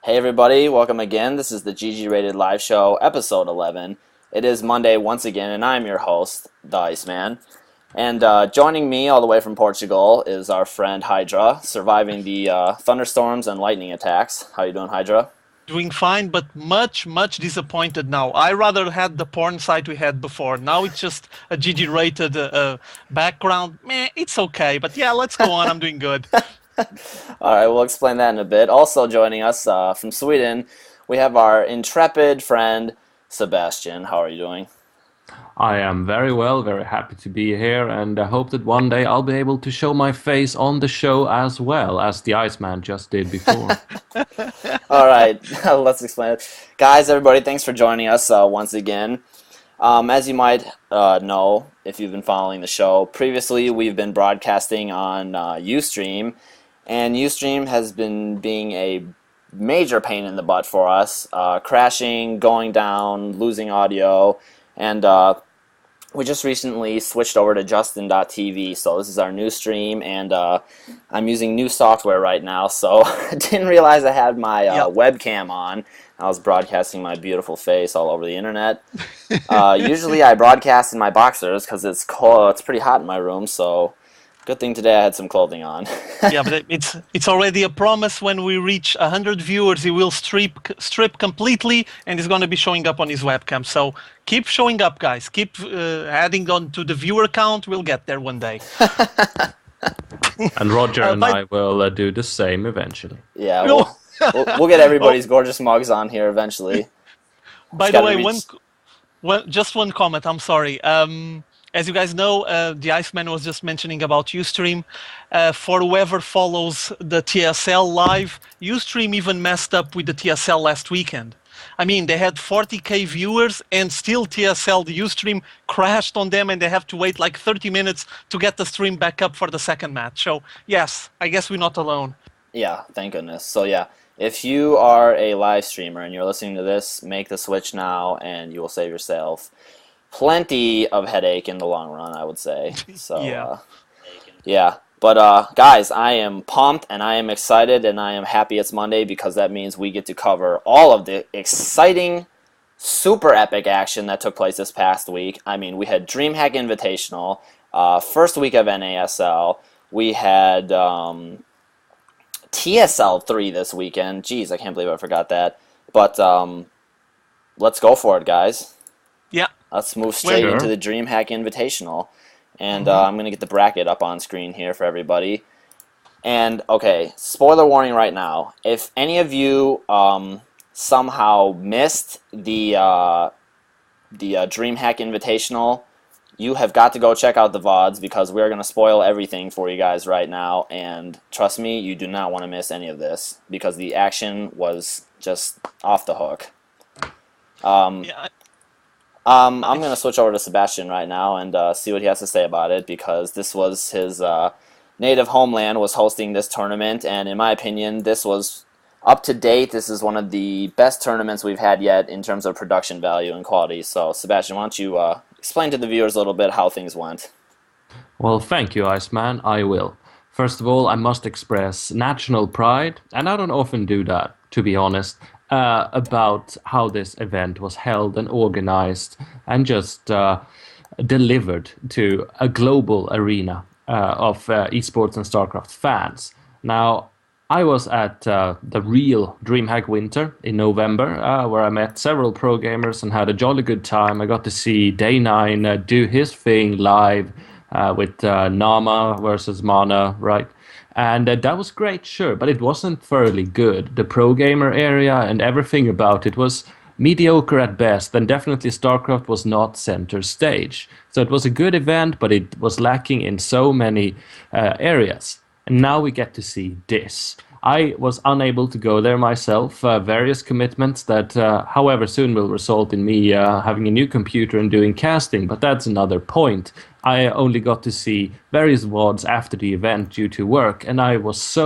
Hey everybody, welcome again. This is the GG Rated Live Show, episode 11. It is Monday once again, and I'm your host, the Iceman. And joining me all the way from Portugal is our friend Hydra, surviving the thunderstorms and lightning attacks. How you doing, Hydra? Doing fine, but much disappointed now. I rather had the porn site we had before. Now it's just a GG rated background. Meh, it's okay. But yeah, let's go on. I'm doing good. All right, we'll explain that in a bit. Also joining us from Sweden, we have our intrepid friend, Sebastian. How are you doing? I am very well, very happy to be here, and I hope that one day I'll be able to show my face on the show as well as the Iceman just did before. All right, let's explain it. Guys, everybody, thanks for joining us once again. As you might know, if you've been following the show, previously we've been broadcasting on Ustream, and Ustream has been being a major pain in the butt for us, crashing, going down, losing audio, and we just recently switched over to Justin.tv, so this is our new stream, and I'm using new software right now, so I didn't realize I had my webcam on. I was broadcasting my beautiful face all over the internet. Usually I broadcast in my boxers because it's cold, it's pretty hot in my room, so good thing today I had some clothing on. Yeah, but it's already a promise. When we reach 100 viewers, he will strip completely, and he's going to be showing up on his webcam. So keep showing up, guys. Keep adding on to the viewer count. We'll get there one day. And Roger and I will do the same eventually. Yeah, we'll get everybody's gorgeous mugs on here eventually. By the way, just one comment. I'm sorry. As you guys know, the Iceman was just mentioning about Ustream. For whoever follows the TSL live, Ustream even messed up with the TSL last weekend. I mean, they had 40k viewers, and still TSL, the Ustream, crashed on them, and they have to wait like 30 minutes to get the stream back up for the second match. So, yes, I guess we're not alone. Yeah, thank goodness. So, yeah, if you are a live streamer and you're listening to this, make the switch now, and you will save yourself plenty of headache in the long run, I would say. So, yeah. But, guys, I am pumped, and I am excited, and I am happy it's Monday because that means we get to cover all of the exciting, super epic action that took place this past week. I mean, we had Dreamhack Invitational, first week of NASL. We had TSL 3 this weekend. Jeez, I can't believe I forgot that. But let's go for it, guys. Yeah. Let's move straight into the Dreamhack Invitational. And I'm going to get the bracket up on screen here for everybody. And, okay, spoiler warning right now. If any of you somehow missed the Dreamhack Invitational, you have got to go check out the VODs because we're going to spoil everything for you guys right now. And trust me, you do not want to miss any of this because the action was just off the hook. I'm going to switch over to Sebastian right now and see what he has to say about it because this was his native homeland was hosting this tournament, and in my opinion, this was up to date. This is one of the best tournaments we've had yet in terms of production value and quality. So, Sebastian, why don't you explain to the viewers a little bit how things went? Well, thank you, Iceman. I will. First of all, I must express national pride, and I don't often do that, to be honest. About how this event was held and organized and just delivered to a global arena of esports and StarCraft fans. Now, I was at the real Dreamhack Winter in November, where I met several pro gamers and had a jolly good time. I got to see Day9 do his thing live with Nama versus Mana, right? And that was great, sure, but it wasn't thoroughly good. The pro gamer area and everything about it was mediocre at best, and definitely StarCraft was not center stage. So it was a good event, but it was lacking in so many areas. And now we get to see this. I was unable to go there myself, various commitments that, however, soon will result in me having a new computer and doing casting, but that's another point. I only got to see various VODs after the event due to work, and I was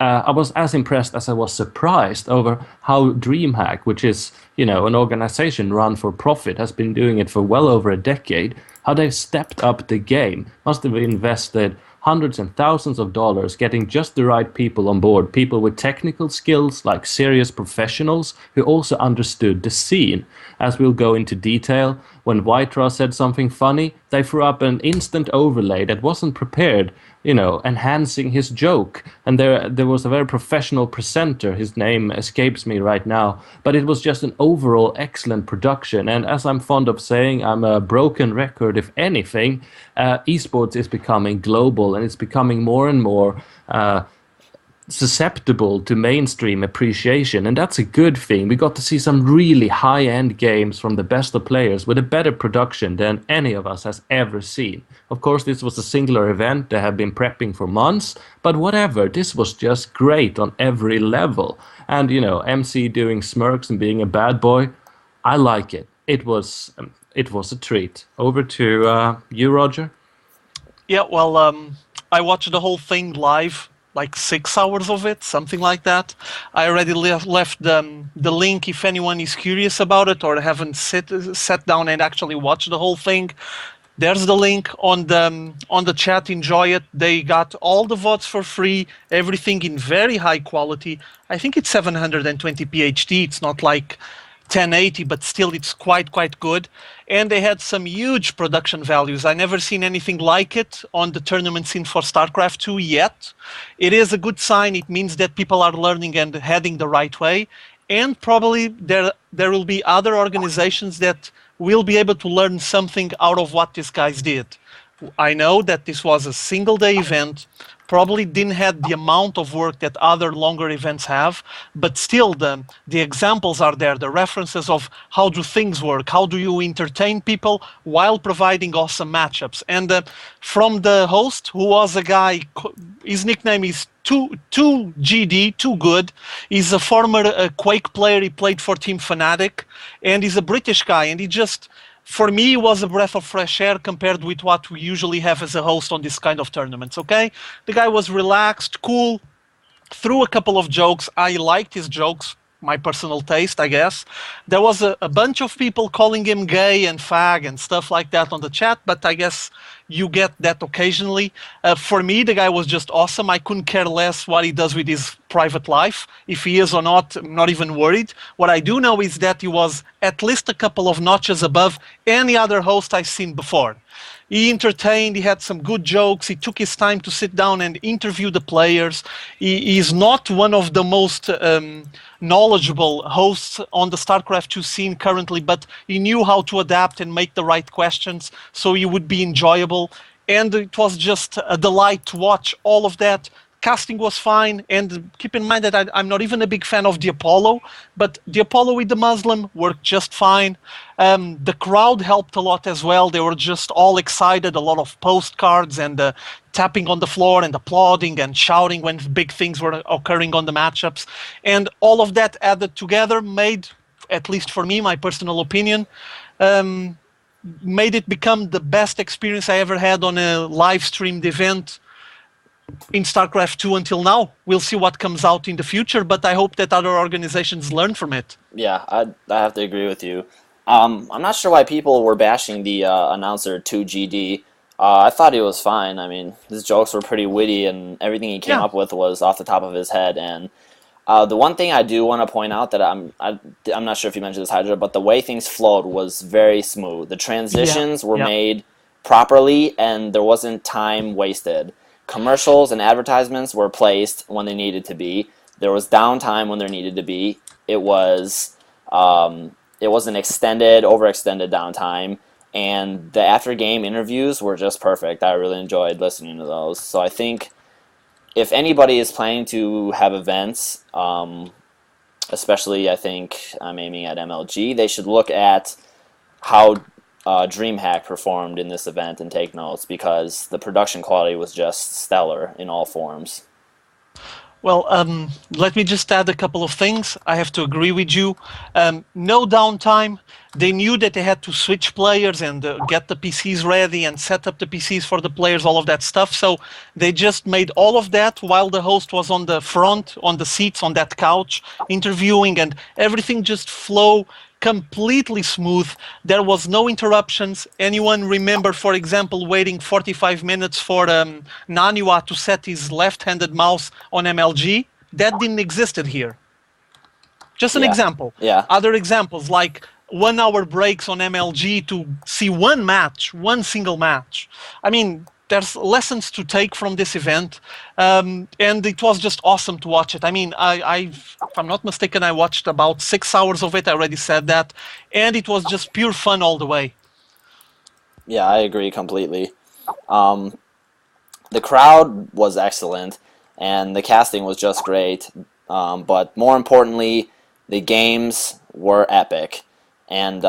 as impressed as I was surprised over how Dreamhack, which is, an organization run for profit, has been doing it for well over a decade, how they've stepped up the game. Must have invested hundreds and thousands of dollars getting just the right people on board, people with technical skills, like serious professionals who also understood the scene. As we'll go into detail, when Whiteraw said something funny, they threw up an instant overlay that wasn't prepared, enhancing his joke. And there was a very professional presenter, his name escapes me right now, but it was just an overall excellent production. And as I'm fond of saying, I'm a broken record, if anything. Esports is becoming global, and it's becoming more and more susceptible to mainstream appreciation, and that's a good thing. We got to see some really high-end games from the best of players with a better production than any of us has ever seen. Of course, this was a singular event. They have been prepping for months, but whatever, this was just great on every level. And MC doing smirks and being a bad boy, I like it. It was a treat. Over to you, Roger. Yeah, well, I watched the whole thing live, like 6 hours of it, something like that. I already left the link if anyone is curious about it or haven't sat down and actually watched the whole thing. There's the link on the chat. Enjoy it. They got all the VODs for free, everything in very high quality. I think it's 720p HD. It's not like 1080, but still it's quite good. And they had some huge production values. I never seen anything like it on the tournament scene for StarCraft 2 yet. It is a good sign. It means that people are learning and heading the right way. And probably there will be other organizations that will be able to learn something out of what these guys did. I know that this was a single day event, probably didn't have the amount of work that other longer events have, but still the examples are there, the references of how do things work, how do you entertain people while providing awesome matchups. And from the host, who was a guy, his nickname is 2GD, Too Good. He's a former Quake player. He played for Team Fnatic, and he's a British guy, and he just, for me, it was a breath of fresh air compared with what we usually have as a host on this kind of tournaments, okay? The guy was relaxed, cool, threw a couple of jokes. I liked his jokes, my personal taste, I guess. There was a bunch of people calling him gay and fag and stuff like that on the chat, but I guess you get that occasionally. For me, the guy was just awesome. I couldn't care less what he does with his private life. If he is or not, I'm not even worried. What I do know is that he was at least a couple of notches above any other host I've seen before. He entertained, he had some good jokes, he took his time to sit down and interview the players. He is not one of the most knowledgeable hosts on the StarCraft 2 scene currently, but he knew how to adapt and make the right questions so he would be enjoyable. And it was just a delight to watch all of that. Casting was fine, and keep in mind that I'm not even a big fan of the Apollo, but the Apollo with the Muslim worked just fine. The crowd helped a lot as well. They were just all excited, a lot of postcards and tapping on the floor and applauding and shouting when big things were occurring on the matchups. And all of that added together made, at least for me, my personal opinion, made it become the best experience I ever had on a live-streamed event in StarCraft 2 until now. We'll see what comes out in the future, but I hope that other organizations learn from it. Yeah, I have to agree with you. I'm not sure why people were bashing the announcer 2GD. I thought he was fine. I mean, his jokes were pretty witty, and everything he came up with was off the top of his head. And the one thing I do want to point out that I'm not sure if you mentioned this, Hydra, but the way things flowed was very smooth. The transitions were made properly, and there wasn't time wasted. Commercials and advertisements were placed when they needed to be. There was downtime when there needed to be. It was an overextended downtime, and the after-game interviews were just perfect. I really enjoyed listening to those. So I think if anybody is planning to have events, especially I think I'm aiming at MLG, they should look at how Dreamhack performed in this event and take notes, because the production quality was just stellar in all forms. Well, let me just add a couple of things. I have to agree with you. No downtime. They knew that they had to switch players and get the PCs ready and set up the PCs for the players, all of that stuff. So they just made all of that while the host was on the front, on the seats, on that couch, interviewing, and everything just flowed completely smooth. There was no interruptions. Anyone remember, for example, waiting 45 minutes for Naniwa to set his left-handed mouse on MLG? That didn't exist here. Just an example. Yeah. Other examples like 1 hour breaks on MLG to see one single match. I mean, there's lessons to take from this event, and it was just awesome to watch it. I mean, if I'm not mistaken, I watched about 6 hours of it. I already said that, and it was just pure fun all the way. Yeah, I agree completely. The crowd was excellent, and the casting was just great. But more importantly, the games were epic, and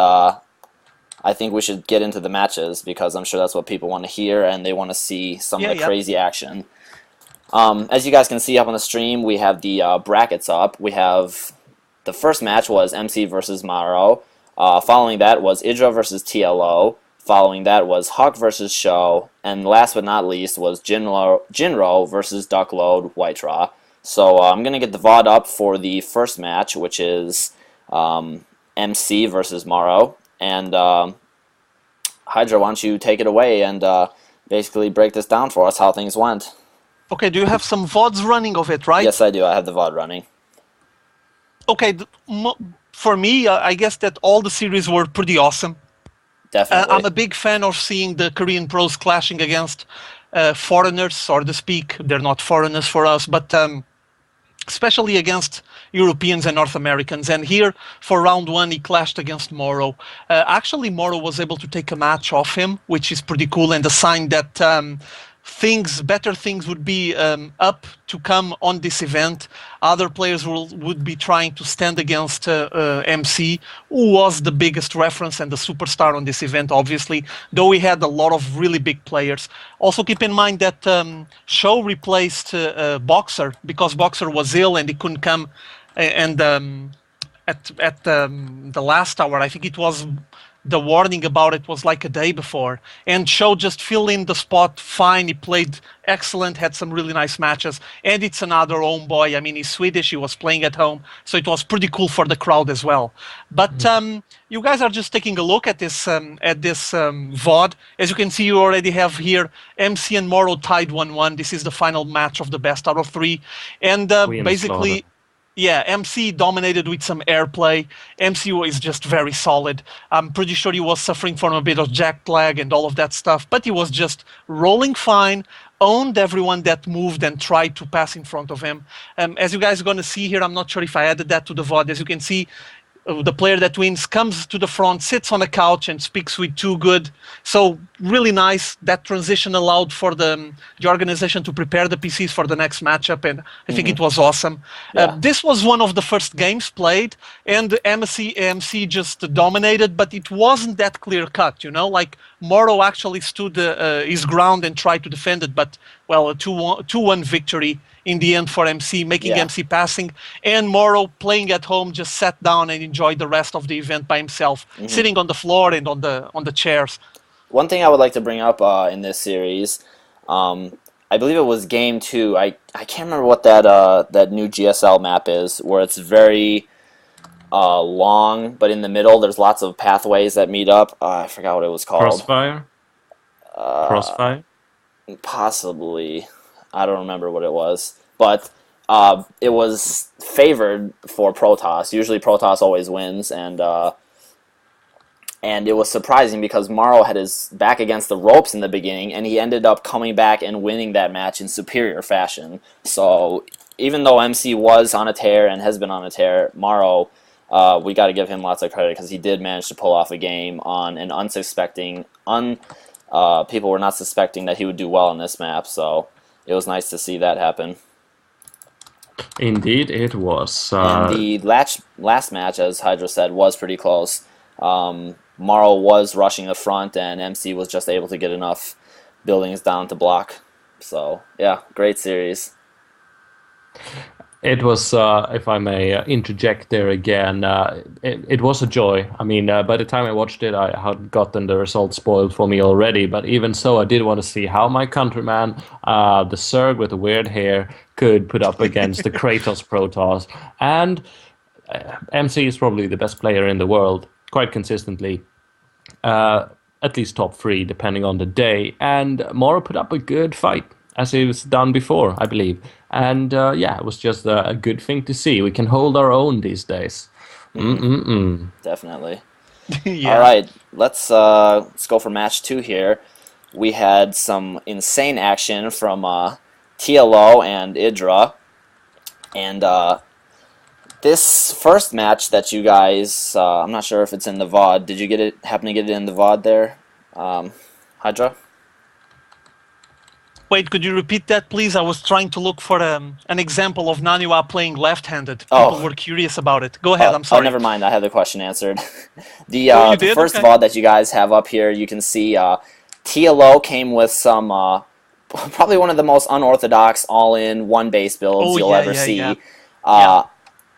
I think we should get into the matches because I'm sure that's what people want to hear and they want to see some of the crazy action. As you guys can see up on the stream, we have the brackets up. We have the first match was MC versus Maro. Following that was Idra versus TLO. Following that was Huck versus Show. And last but not least was Jinro versus Duckload Whiteraw. So I'm going to get the VOD up for the first match, which is MC versus Maro. And Hydra, why don't you take it away and basically break this down for us, how things went. Okay, do you have some VODs running of it, right? Yes, I do. I have the VOD running. Okay, for me, I guess that all the series were pretty awesome. Definitely. I'm a big fan of seeing the Korean pros clashing against foreigners, so to speak. They're not foreigners for us, but especially against Europeans and North Americans. And here, for round 1, he clashed against Moro. Actually, Moro was able to take a match off him, which is pretty cool, and a sign that better things would be up to come on this event. Other players would be trying to stand against MC, who was the biggest reference and the superstar on this event, obviously, though we had a lot of really big players. Also keep in mind that Show replaced Boxer because Boxer was ill and he couldn't come. And at the last hour, I think it was the warning about it was like a day before, and Show just filled in the spot fine. He played excellent, had some really nice matches, and it's another homeboy. I mean, he's Swedish, he was playing at home, so it was pretty cool for the crowd as well. But you guys are just taking a look at this VOD. As you can see, you already have here MC and Moro tied 1-1. This is the final match of the best out of 3, and basically... Yeah, MC dominated with some airplay. MCU is just very solid. I'm pretty sure he was suffering from a bit of jet lag and all of that stuff, but he was just rolling fine, owned everyone that moved and tried to pass in front of him. As you guys are going to see here, I'm not sure if I added that to the VOD. As you can see, the player that wins comes to the front, sits on a couch, and speaks with Too Good. So really nice. That transition allowed for the organization to prepare the PCs for the next matchup, and I think it was awesome. Yeah. This was one of the first games played, and MC just dominated, but it wasn't that clear cut, you know? Like, Moro actually stood his ground and tried to defend it, but, well, a 2-1 victory in the end for MC, making MC passing, and Moro playing at home just sat down and enjoyed the rest of the event by himself, sitting on the floor and on the chairs. One thing I would like to bring up in this series, I believe it was game 2. I can't remember what that new GSL map is, where it's very long, but in the middle there's lots of pathways that meet up. I forgot what it was called. Crossfire? Crossfire? Possibly. I don't remember what it was. But it was favored for Protoss. Usually Protoss always wins, and it was surprising because Maro had his back against the ropes in the beginning, and he ended up coming back and winning that match in superior fashion. So even though MC was on a tear and has been on a tear, Maro, we got to give him lots of credit because he did manage to pull off a game on an unsuspecting, people were not suspecting that he would do well on this map, so it was nice to see that happen. Indeed, it was. And the last match, as Hydra said, was pretty close. Maro was rushing the front, and MC was just able to get enough buildings down to block. So, yeah, great series. It was, if I may interject there again, it was a joy. I mean, by the time I watched it, I had gotten the results spoiled for me already. But even so, I did want to see how my countryman, the Zerg with the weird hair, could put up against the Kratos Protoss. And MC is probably the best player in the world, quite consistently. At least top 3, depending on the day. And Moro put up a good fight, as he was done before, I believe. And it was just a good thing to see. We can hold our own these days. Definitely. Yeah. All right, let's go for match 2 here. We had some insane action from TLO and Idra. And this first match that you guys, I'm not sure if it's in the VOD. Did you happen to get it in the VOD there, Hydra? Wait, could you repeat that, please? I was trying to look for an example of Naniwa playing left-handed. People were curious about it. Go ahead, I'm sorry. Oh, never mind. I had the question answered. The first VOD that you guys have up here, you can see TLO came with some, probably one of the most unorthodox all-in one-base builds you'll ever see.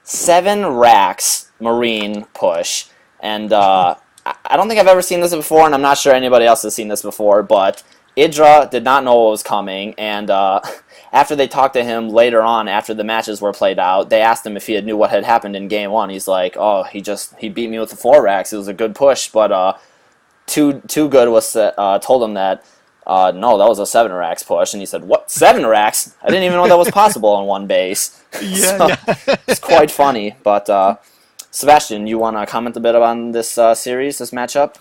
7 racks Marine push, and I don't think I've ever seen this before, and I'm not sure anybody else has seen this before, but Idra did not know what was coming, and after they talked to him later on, after the matches were played out, they asked him if he knew what had happened in game 1. He's like, oh, he beat me with the 4 racks. It was a good push, but Too Good was told him that no, that was a 7 racks push, and he said, what, 7 racks? I didn't even know that was possible on one base. It's quite funny, but Sebastian, you want to comment a bit on this series, this matchup?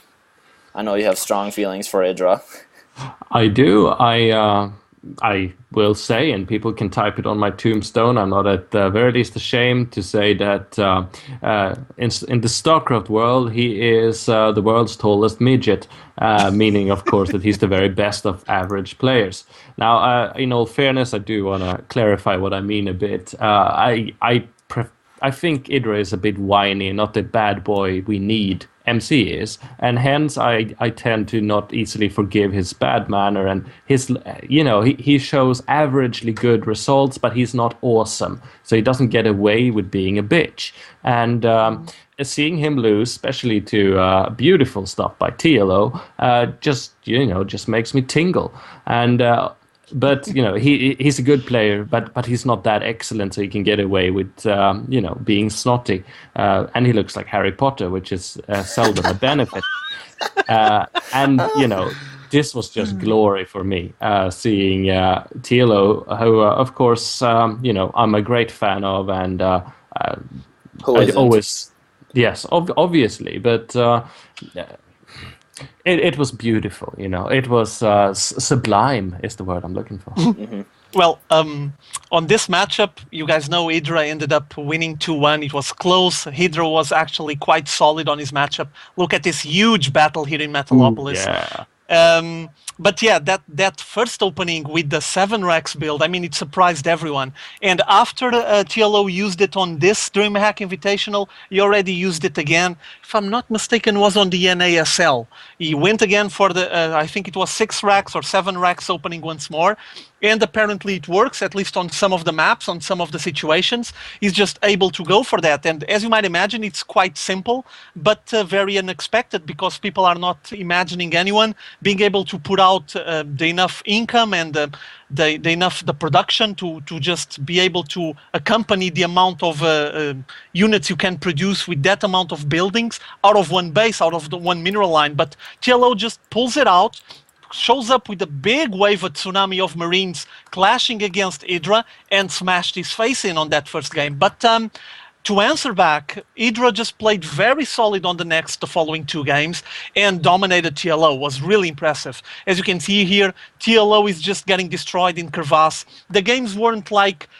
I know you have strong feelings for Idra. I do. I will say, and people can type it on my tombstone, I'm not at the very least ashamed to say that in the StarCraft world, he is the world's tallest midget, meaning, of course, that he's the very best of average players. Now, in all fairness, I do want to clarify what I mean a bit. I think Idra is a bit whiny, not the bad boy we need MC is, and hence I tend to not easily forgive his bad manner and his, he shows averagely good results, but he's not awesome, so he doesn't get away with being a bitch. And seeing him lose, especially to beautiful stuff by TLO, just makes me tingle. And but he's a good player, but he's not that excellent, so he can get away with being snotty, and he looks like Harry Potter, which is seldom a benefit. And this was just glory for me, seeing TLO, who of course I'm a great fan of, and who isn't? Obviously, but. It was beautiful, It was sublime is the word I'm looking for. Well, on this matchup, you guys know Idra ended up winning 2-1. It was close. Hydra was actually quite solid on his matchup. Look at this huge battle here in Metalopolis. But yeah, that first opening with the 7 racks build, I mean, it surprised everyone. And after TLO used it on this Dreamhack Invitational, he already used it again. If I'm not mistaken, was on the NASL. He went again for the, I think it was 6 racks or 7 racks opening once more. And apparently it works, at least on some of the maps, on some of the situations. He's just able to go for that. And as you might imagine, it's quite simple, but very unexpected, because people are not imagining anyone being able to put out the enough income and the production to just be able to accompany the amount of units you can produce with that amount of buildings out of one base, out of the one mineral line. But TLO just pulls it out, shows up with a big wave, a tsunami of Marines clashing against Idra, and smashed his face in on that first game. But to answer back, Idra just played very solid on the following 2 games and dominated TLO. Was really impressive. As you can see here, TLO is just getting destroyed in Crevasse. The games weren't like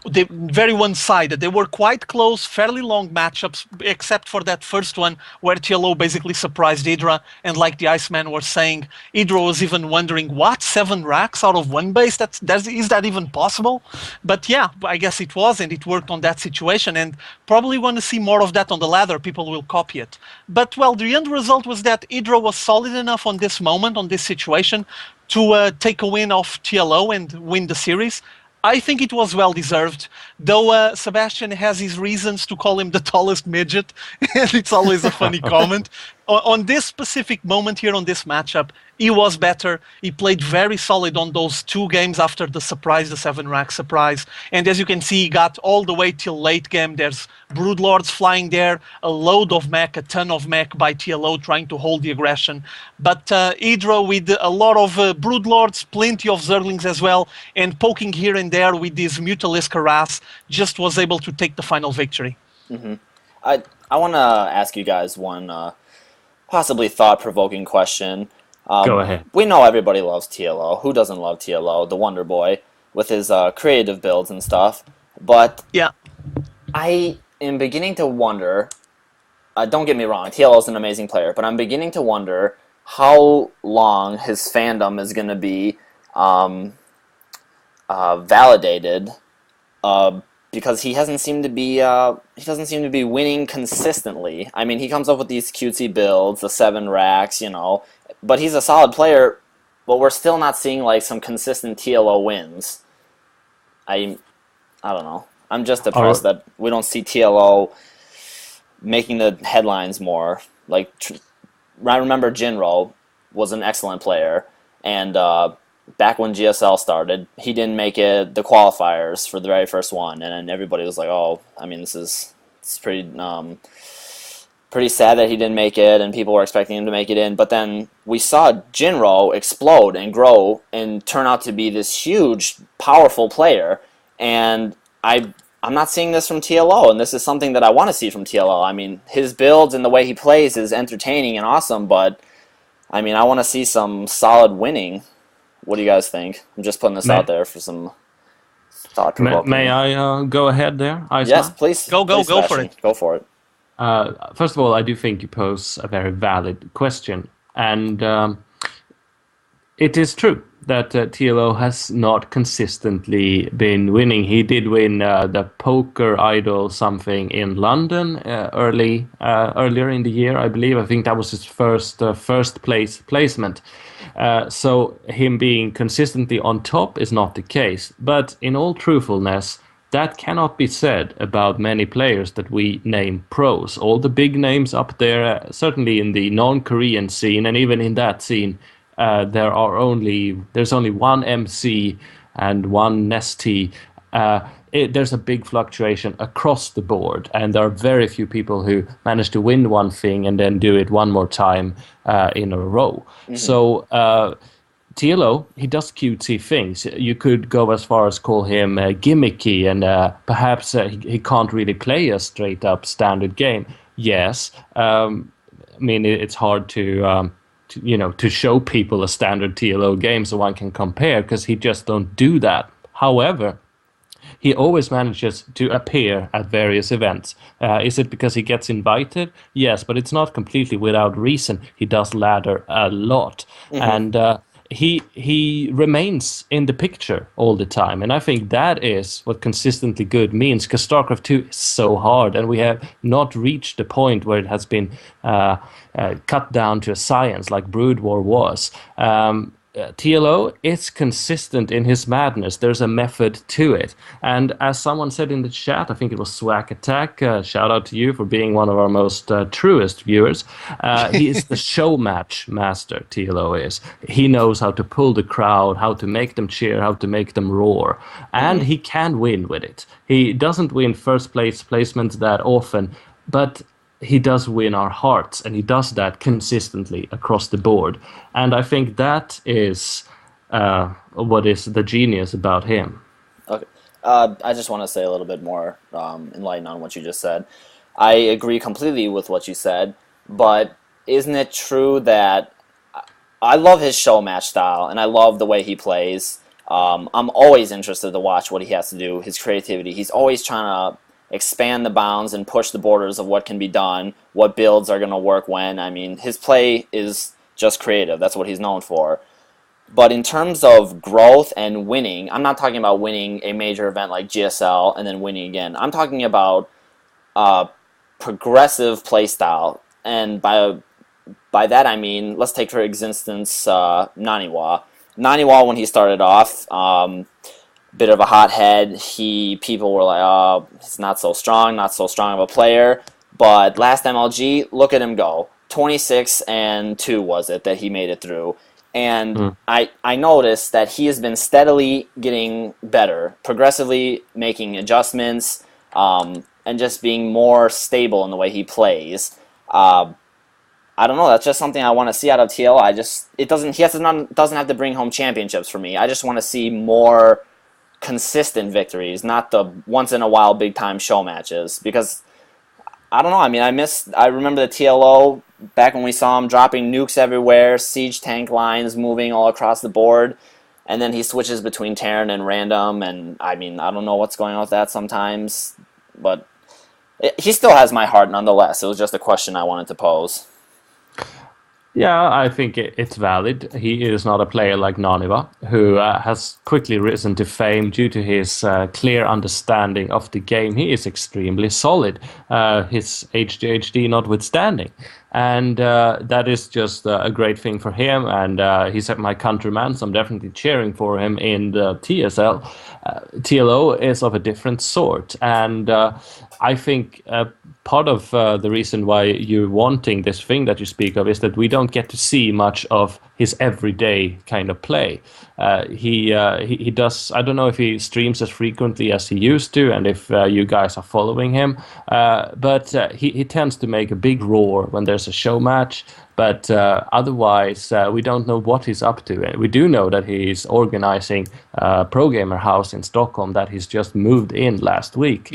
they very one-sided. They were quite close, fairly long matchups, except for that first one where TLO basically surprised Idra, and like the Iceman was saying, Idra was even wondering, what, 7 racks out of one base? Is that even possible? But yeah, I guess it was, and it worked on that situation, and probably want to see more of that on the ladder. People will copy it. But well, the end result was that Idra was solid enough on this moment, on this situation, to take a win off TLO and win the series. I think it was well-deserved, though Sebastian has his reasons to call him the tallest midget, and it's always a funny comment. On this specific moment here on this matchup, he was better. He played very solid on those 2 games after the surprise, the 7-rack surprise. And as you can see, he got all the way till late game. There's Broodlords flying there, a load of mech, a ton of mech by TLO trying to hold the aggression. But Hydra with a lot of Broodlords, plenty of Zerglings as well, and poking here and there with this Mutalisk harass, just was able to take the final victory. Mm-hmm. I want to ask you guys one possibly thought-provoking question. Go ahead. We know everybody loves TLO. Who doesn't love TLO, the Wonder Boy, with his creative builds and stuff? But yeah, I am beginning to wonder, don't get me wrong, TLO is an amazing player, but I'm beginning to wonder how long his fandom is going to be validated, because he doesn't seem to be winning consistently. I mean, he comes up with these cutesy builds, the 7 racks, but he's a solid player, but we're still not seeing like some consistent TLO wins. I don't know. I'm just depressed that we don't see TLO making the headlines more. Like, I remember Jinro was an excellent player, and back when GSL started, he didn't make it the qualifiers for the very first one, and then everybody was like, "Oh, I mean, it's pretty sad that he didn't make it," and people were expecting him to make it in. But then we saw Jinro explode and grow and turn out to be this huge, powerful player, and I'm not seeing this from TLO, and this is something that I want to see from TLO. I mean, his builds and the way he plays is entertaining and awesome, but I mean, I want to see some solid winning. What do you guys think? I'm just putting this out there for some thought-provoking. May I go ahead there, Iceman? Yes, please. Go for it. Go for it. First of all, I do think you pose a very valid question, and it is true that TLO has not consistently been winning. He did win the Poker Idol something in London earlier in the year, I believe. I think that was his first placement. So him being consistently on top is not the case. But in all truthfulness, that cannot be said about many players that we name pros. All the big names up there, certainly in the non-Korean scene, and even in that scene, there's only one MC and one Nesty. There's a big fluctuation across the board, and there are very few people who manage to win one thing and then do it one more time in a row. Mm-hmm. So TLO, he does cutesy things. You could go as far as call him gimmicky, and perhaps he can't really play a straight-up standard game. Yes, I mean, it's hard to show people a standard TLO game so one can compare, because he just don't do that. However, he always manages to appear at various events. Is it because he gets invited? Yes, but it's not completely without reason. He does ladder a lot. Mm-hmm. And he remains in the picture all the time. And I think that is what consistently good means, because StarCraft 2 is so hard, and we have not reached the point where it has been cut down to a science like Brood War was. TLO is consistent in his madness. There's a method to it. And as someone said in the chat, I think it was Swag Attack, shout out to you for being one of our most truest viewers. He is the show match master, TLO is. He knows how to pull the crowd, how to make them cheer, how to make them roar. And he can win with it. He doesn't win first place placements that often, but he does win our hearts, and he does that consistently across the board. And I think that is what is the genius about him. Okay. I just want to say a little bit more, enlighten on what you just said. I agree completely with what you said, but isn't it true that I love his show match style, and I love the way he plays. I'm always interested to watch what he has to do, his creativity. He's always trying to expand the bounds and push the borders of what can be done, what builds are going to work when. I mean, his play is just creative. That's what he's known for. But in terms of growth and winning, I'm not talking about winning a major event like GSL and then winning again. I'm talking about progressive play style. And by that I mean, let's take for instance Naniwa. Naniwa, when he started off, bit of a hothead. People were like, "Oh, he's not so strong of a player." But last MLG, look at him go. 26-2 was it that he made it through. And I noticed that he has been steadily getting better, progressively making adjustments, and just being more stable in the way he plays. I don't know. That's just something I want to see out of TL. Doesn't have to bring home championships for me. I just want to see more consistent victories, not the once in a while big time show matches. Because I don't know. I mean, I remember the TLO back when we saw him dropping nukes everywhere, siege tank lines moving all across the board, and then he switches between Terran and random. And I mean, I don't know what's going on with that sometimes, but he still has my heart nonetheless. It was just a question I wanted to pose. Yeah, I think it's valid. He is not a player like Naniva, who has quickly risen to fame due to his clear understanding of the game. He is extremely solid, his HDHD notwithstanding. And that is just a great thing for him. And he's my countryman, so I'm definitely cheering for him in the TSL. TLO is of a different sort. And I think part of the reason why you're wanting this thing that you speak of is that we don't get to see much of his everyday kind of play. He does. I don't know if he streams as frequently as he used to, and if you guys are following him. But he tends to make a big roar when there's a show match. But otherwise, we don't know what he's up to. And we do know that he's organizing a Pro Gamer House in Stockholm that he's just moved in last week.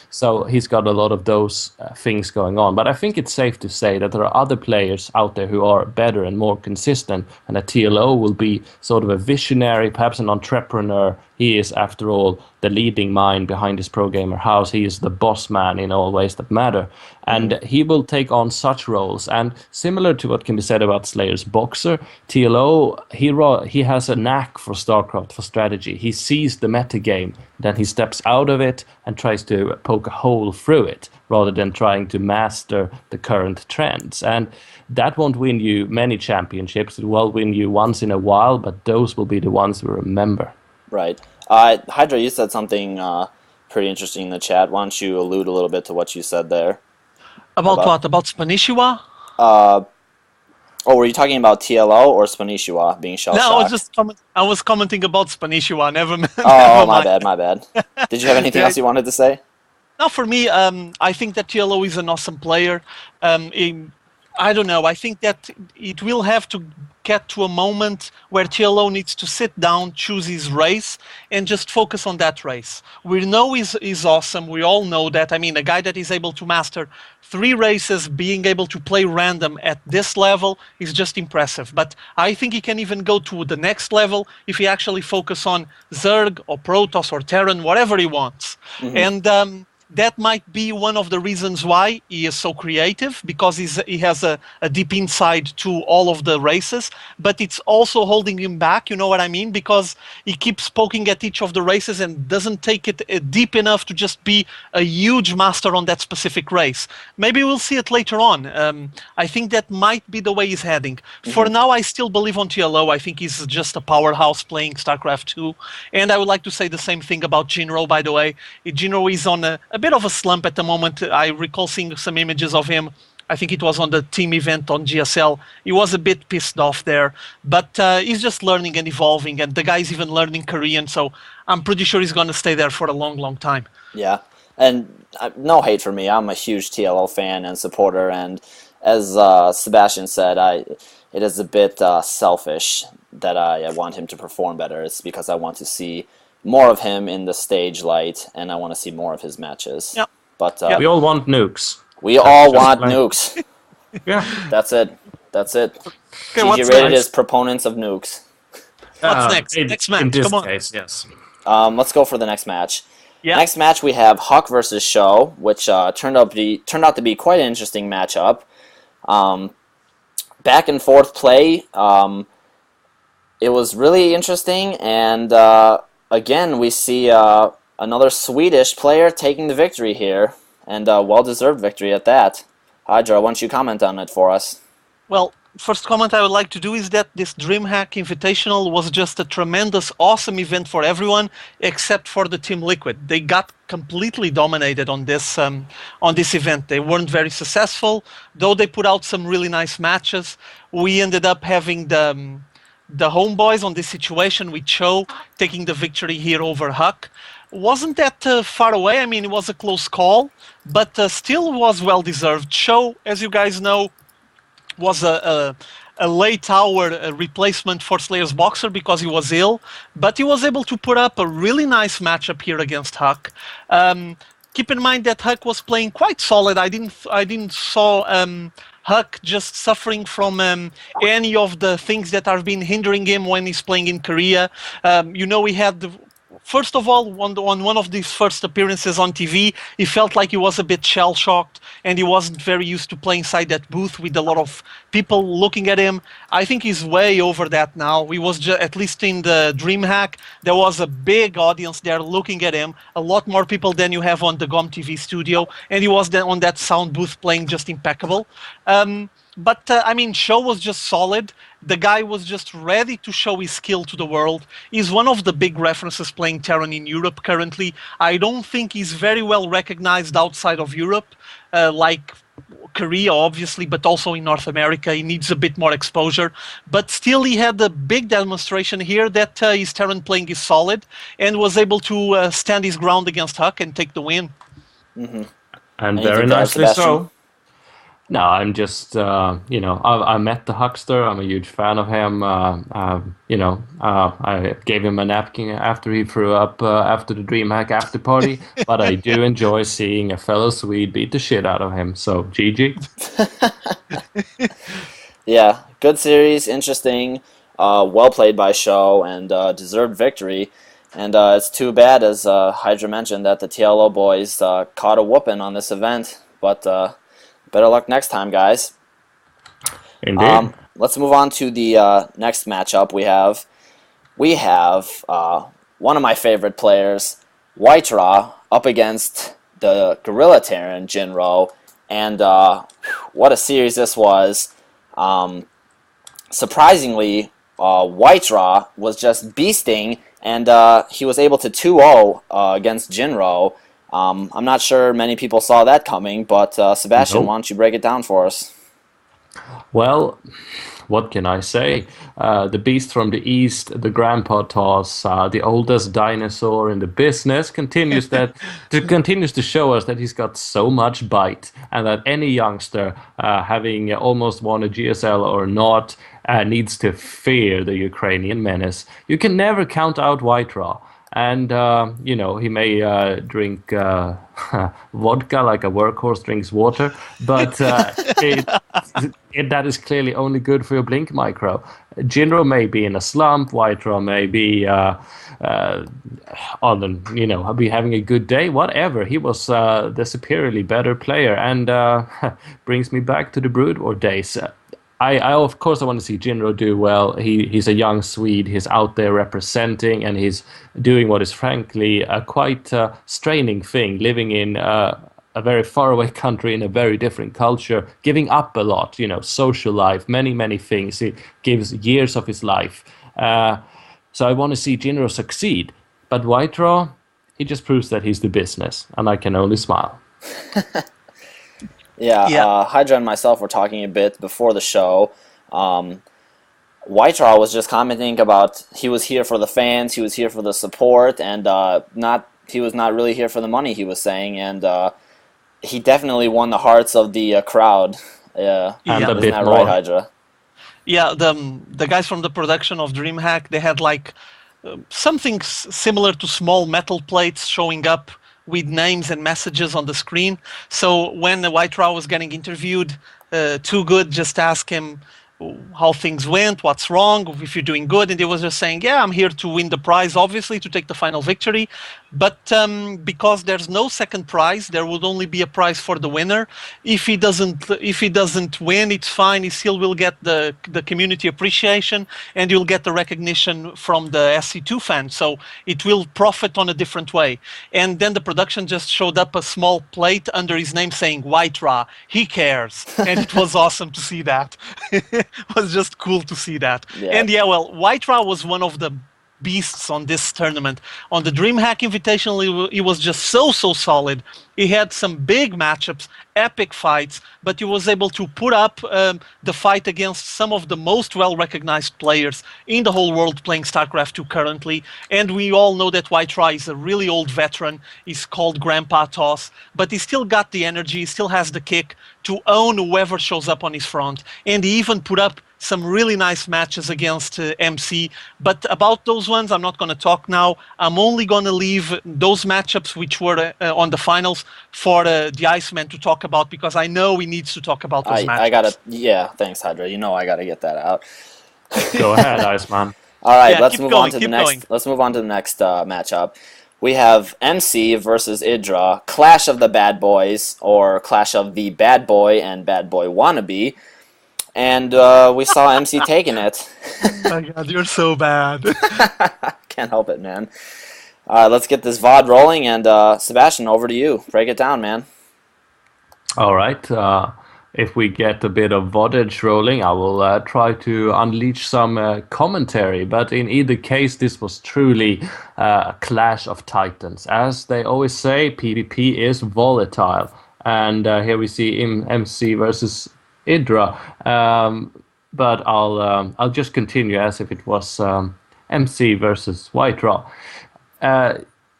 So he's got a lot of those things going on. But I think it's safe to say that there are other players out there who are better and more consistent. And a TLO will be sort of a visionary, perhaps an entrepreneur. He is, after all, the leading mind behind this Pro Gamer House. He is the boss man in all ways that matter. And he will take on such roles. And similar to what can be said about Slayer's Boxer, TLO, he has a knack for StarCraft, for strategy. He sees the metagame, then he steps out of it and tries to poke a hole through it, rather than trying to master the current trends. And that won't win you many championships. It will win you once in a while, but those will be the ones we remember. Right. Hydra, you said something pretty interesting in the chat. Why don't you allude a little bit to what you said there? About what? About Spanishiwa? Were you talking about TLO or Spanishiwa being shell-shocked? No, I was commenting about Spanishiwa. Never mind. My bad. Did you have anything else you wanted to say? No, for me, I think that TLO is an awesome player. I don't know. I think that it will have to get to a moment where TLO needs to sit down, choose his race, and just focus on that race. We know he's awesome. We all know that. I mean, a guy that is able to master 3 races, being able to play random at this level is just impressive. But I think he can even go to the next level if he actually focus on Zerg or Protoss or Terran, whatever he wants. And that might be one of the reasons why he is so creative, because he has a deep insight to all of the races, but it's also holding him back, you know what I mean? Because he keeps poking at each of the races and doesn't take it deep enough to just be a huge master on that specific race. Maybe we'll see it later on. I think that might be the way he's heading. For now, I still believe on TLO. I think he's just a powerhouse playing StarCraft 2. And I would like to say the same thing about Jinro, by the way. Jinro is on a bit of a slump at the moment. I recall seeing some images of him. I think it was on the team event on GSL. He was a bit pissed off there, but he's just learning and evolving, and the guy's even learning Korean, so I'm pretty sure he's going to stay there for a long, long time. Yeah, and no hate for me. I'm a huge TLO fan and supporter, and as Sebastian said, it is a bit selfish that I want him to perform better. It's because I want to see more of him in the stage light, and I want to see more of his matches. Yeah. But we all want nukes. We all want nukes. Yeah. That's it. Okay, GG rated is proponents of nukes. What's next? Next match. In this Come on. case, yes. Let's go for the next match. Yeah. Next match we have Huck versus Show, which turned out to be quite an interesting matchup. Back and forth play. It was really interesting, and again, we see another Swedish player taking the victory here, and well-deserved victory at that. Hydra, why don't you comment on it for us? Well, first comment I would like to do is that this Dreamhack Invitational was just a tremendous, awesome event for everyone except for the Team Liquid. They got completely dominated on this event. They weren't very successful, though they put out some really nice matches. We ended up having the homeboys on this situation with Cho taking the victory here over Huck. Wasn't that far away? I mean, it was a close call, but still was well deserved. Cho, as you guys know, was a late hour replacement for Slayer's Boxer because he was ill, but he was able to put up a really nice matchup here against Huck. Keep in mind that Huck was playing quite solid. I didn't saw Huck just suffering from any of the things that have been hindering him when he's playing in Korea. He had first of all, on one of these first appearances on TV, he felt like he was a bit shell-shocked and he wasn't very used to playing inside that booth with a lot of people looking at him. I think he's way over that now. He was at least in the Dreamhack, there was a big audience there looking at him, a lot more people than you have on the GOM TV studio, and he was then on that sound booth playing just impeccable. But Show was just solid. The guy was just ready to show his skill to the world. He's one of the big references playing Terran in Europe currently. I don't think he's very well recognized outside of Europe, like Korea, obviously, but also in North America. He needs a bit more exposure. But still, he had a big demonstration here that his Terran playing is solid and was able to stand his ground against Huck and take the win. Mm-hmm. And very nicely so. No, I'm just, I met the Huckster. I'm a huge fan of him. I gave him a napkin after he threw up after the Dreamhack after party. But I do enjoy seeing a fellow Swede beat the shit out of him. So, GG. Yeah, good series, interesting, well played by Show, and deserved victory. And it's too bad, as Hydra mentioned, that the TLO boys caught a whooping on this event. But better luck next time, guys. Indeed. Let's move on to the next matchup we have one of my favorite players, Whiteraw, up against the Gorilla Terran, Jinro. And what a series this was. Surprisingly, Whiteraw was just beasting, and he was able to 2-0 against Jinro. I'm not sure many people saw that coming, but Sebastian, Why don't you break it down for us? Well, what can I say? The beast from the east, the grandpa toss, the oldest dinosaur in the business, continues to show us that he's got so much bite, and that any youngster, having almost won a GSL or not, needs to fear the Ukrainian menace. You can never count out Whiteraw. And, he may drink vodka like a workhorse drinks water, but that is clearly only good for your blink micro. Jinro may be in a slump, Whiteraw may be be having a good day, whatever. He was the superiorly better player, and brings me back to the Brood War days. I of course I want to see Jinro do well. He's a young Swede. He's out there representing, and he's doing what is frankly a quite straining thing, living in a very faraway country in a very different culture, giving up a lot, social life, many things. He gives years of his life. So I want to see Jinro succeed. But Whiteraw, he just proves that he's the business, and I can only smile. Yeah. Hydra and myself were talking a bit before the show. Whiteraw was just commenting about he was here for the fans, he was here for the support, and he was not really here for the money, he was saying, and he definitely won the hearts of the crowd. And a bit that more. Right, Hydra? Yeah, the guys from the production of Dreamhack, they had like something similar to small metal plates showing up with names and messages on the screen. So when Whiteraw was getting interviewed, Too Good just asked him how things went, what's wrong, if you're doing good, and he was just saying, yeah, I'm here to win the prize, obviously, to take the final victory, but because there's no second prize, there would only be a prize for the winner. If he doesn't win, it's fine. He still will get the community appreciation, and you'll get the recognition from the SC2 fans. So it will profit on a different way. And then the production just showed up a small plate under his name saying Whiteraw. He cares, and it was awesome to see that. was just cool to see that. Yeah. And yeah, well, White-Ra was one of the beasts on this tournament. On the Dreamhack Invitational, he was just so solid. He had some big matchups, epic fights, but he was able to put up the fight against some of the most well-recognized players in the whole world playing StarCraft 2 currently. And we all know that White-Ra is a really old veteran. He's called Grandpa Toss, but he still got the energy, he still has the kick to own whoever shows up on his front. And he even put up some really nice matches against MC. But about those ones, I'm not going to talk now. I'm only going to leave those matchups which were on the finals for the Iceman to talk about, because I know he needs to talk about those matchups. Thanks, Hydra. You know I gotta get that out. Go ahead, Iceman. All right, let's move on to the next matchup. We have MC versus Idra, Clash of the Bad Boys, or Clash of the Bad Boy and Bad Boy Wannabe. And we saw MC taking it. Oh my God, you're so bad. Can't help it, man. All right, let's get this VOD rolling, and Sebastian, over to you. Break it down, man. All right. If we get a bit of VODage rolling, I will try to unleash some commentary. But in either case, this was truly a clash of titans. As they always say, PvP is volatile. And here we see MC versus Idra. But I'll just continue as if it was MC versus White-Ra.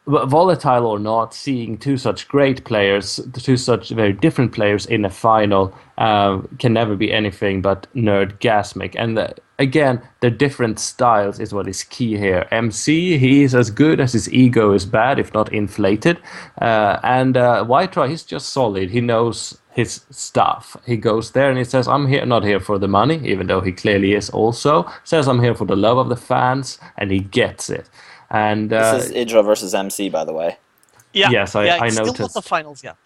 Volatile or not, seeing two such great players, two such very different players in a final can never be anything but nerdgasmic. And again, their different styles is what is key here. MC, he is as good as his ego is bad, if not inflated. And White-Ra, he's just solid. He knows his stuff. He goes there and he says, I'm here, not here for the money, even though he clearly is also. Says, I'm here for the love of the fans, and he gets it. And this is Idra versus MC, by the way. Yeah, yes, I it's noticed. still not the finals yet.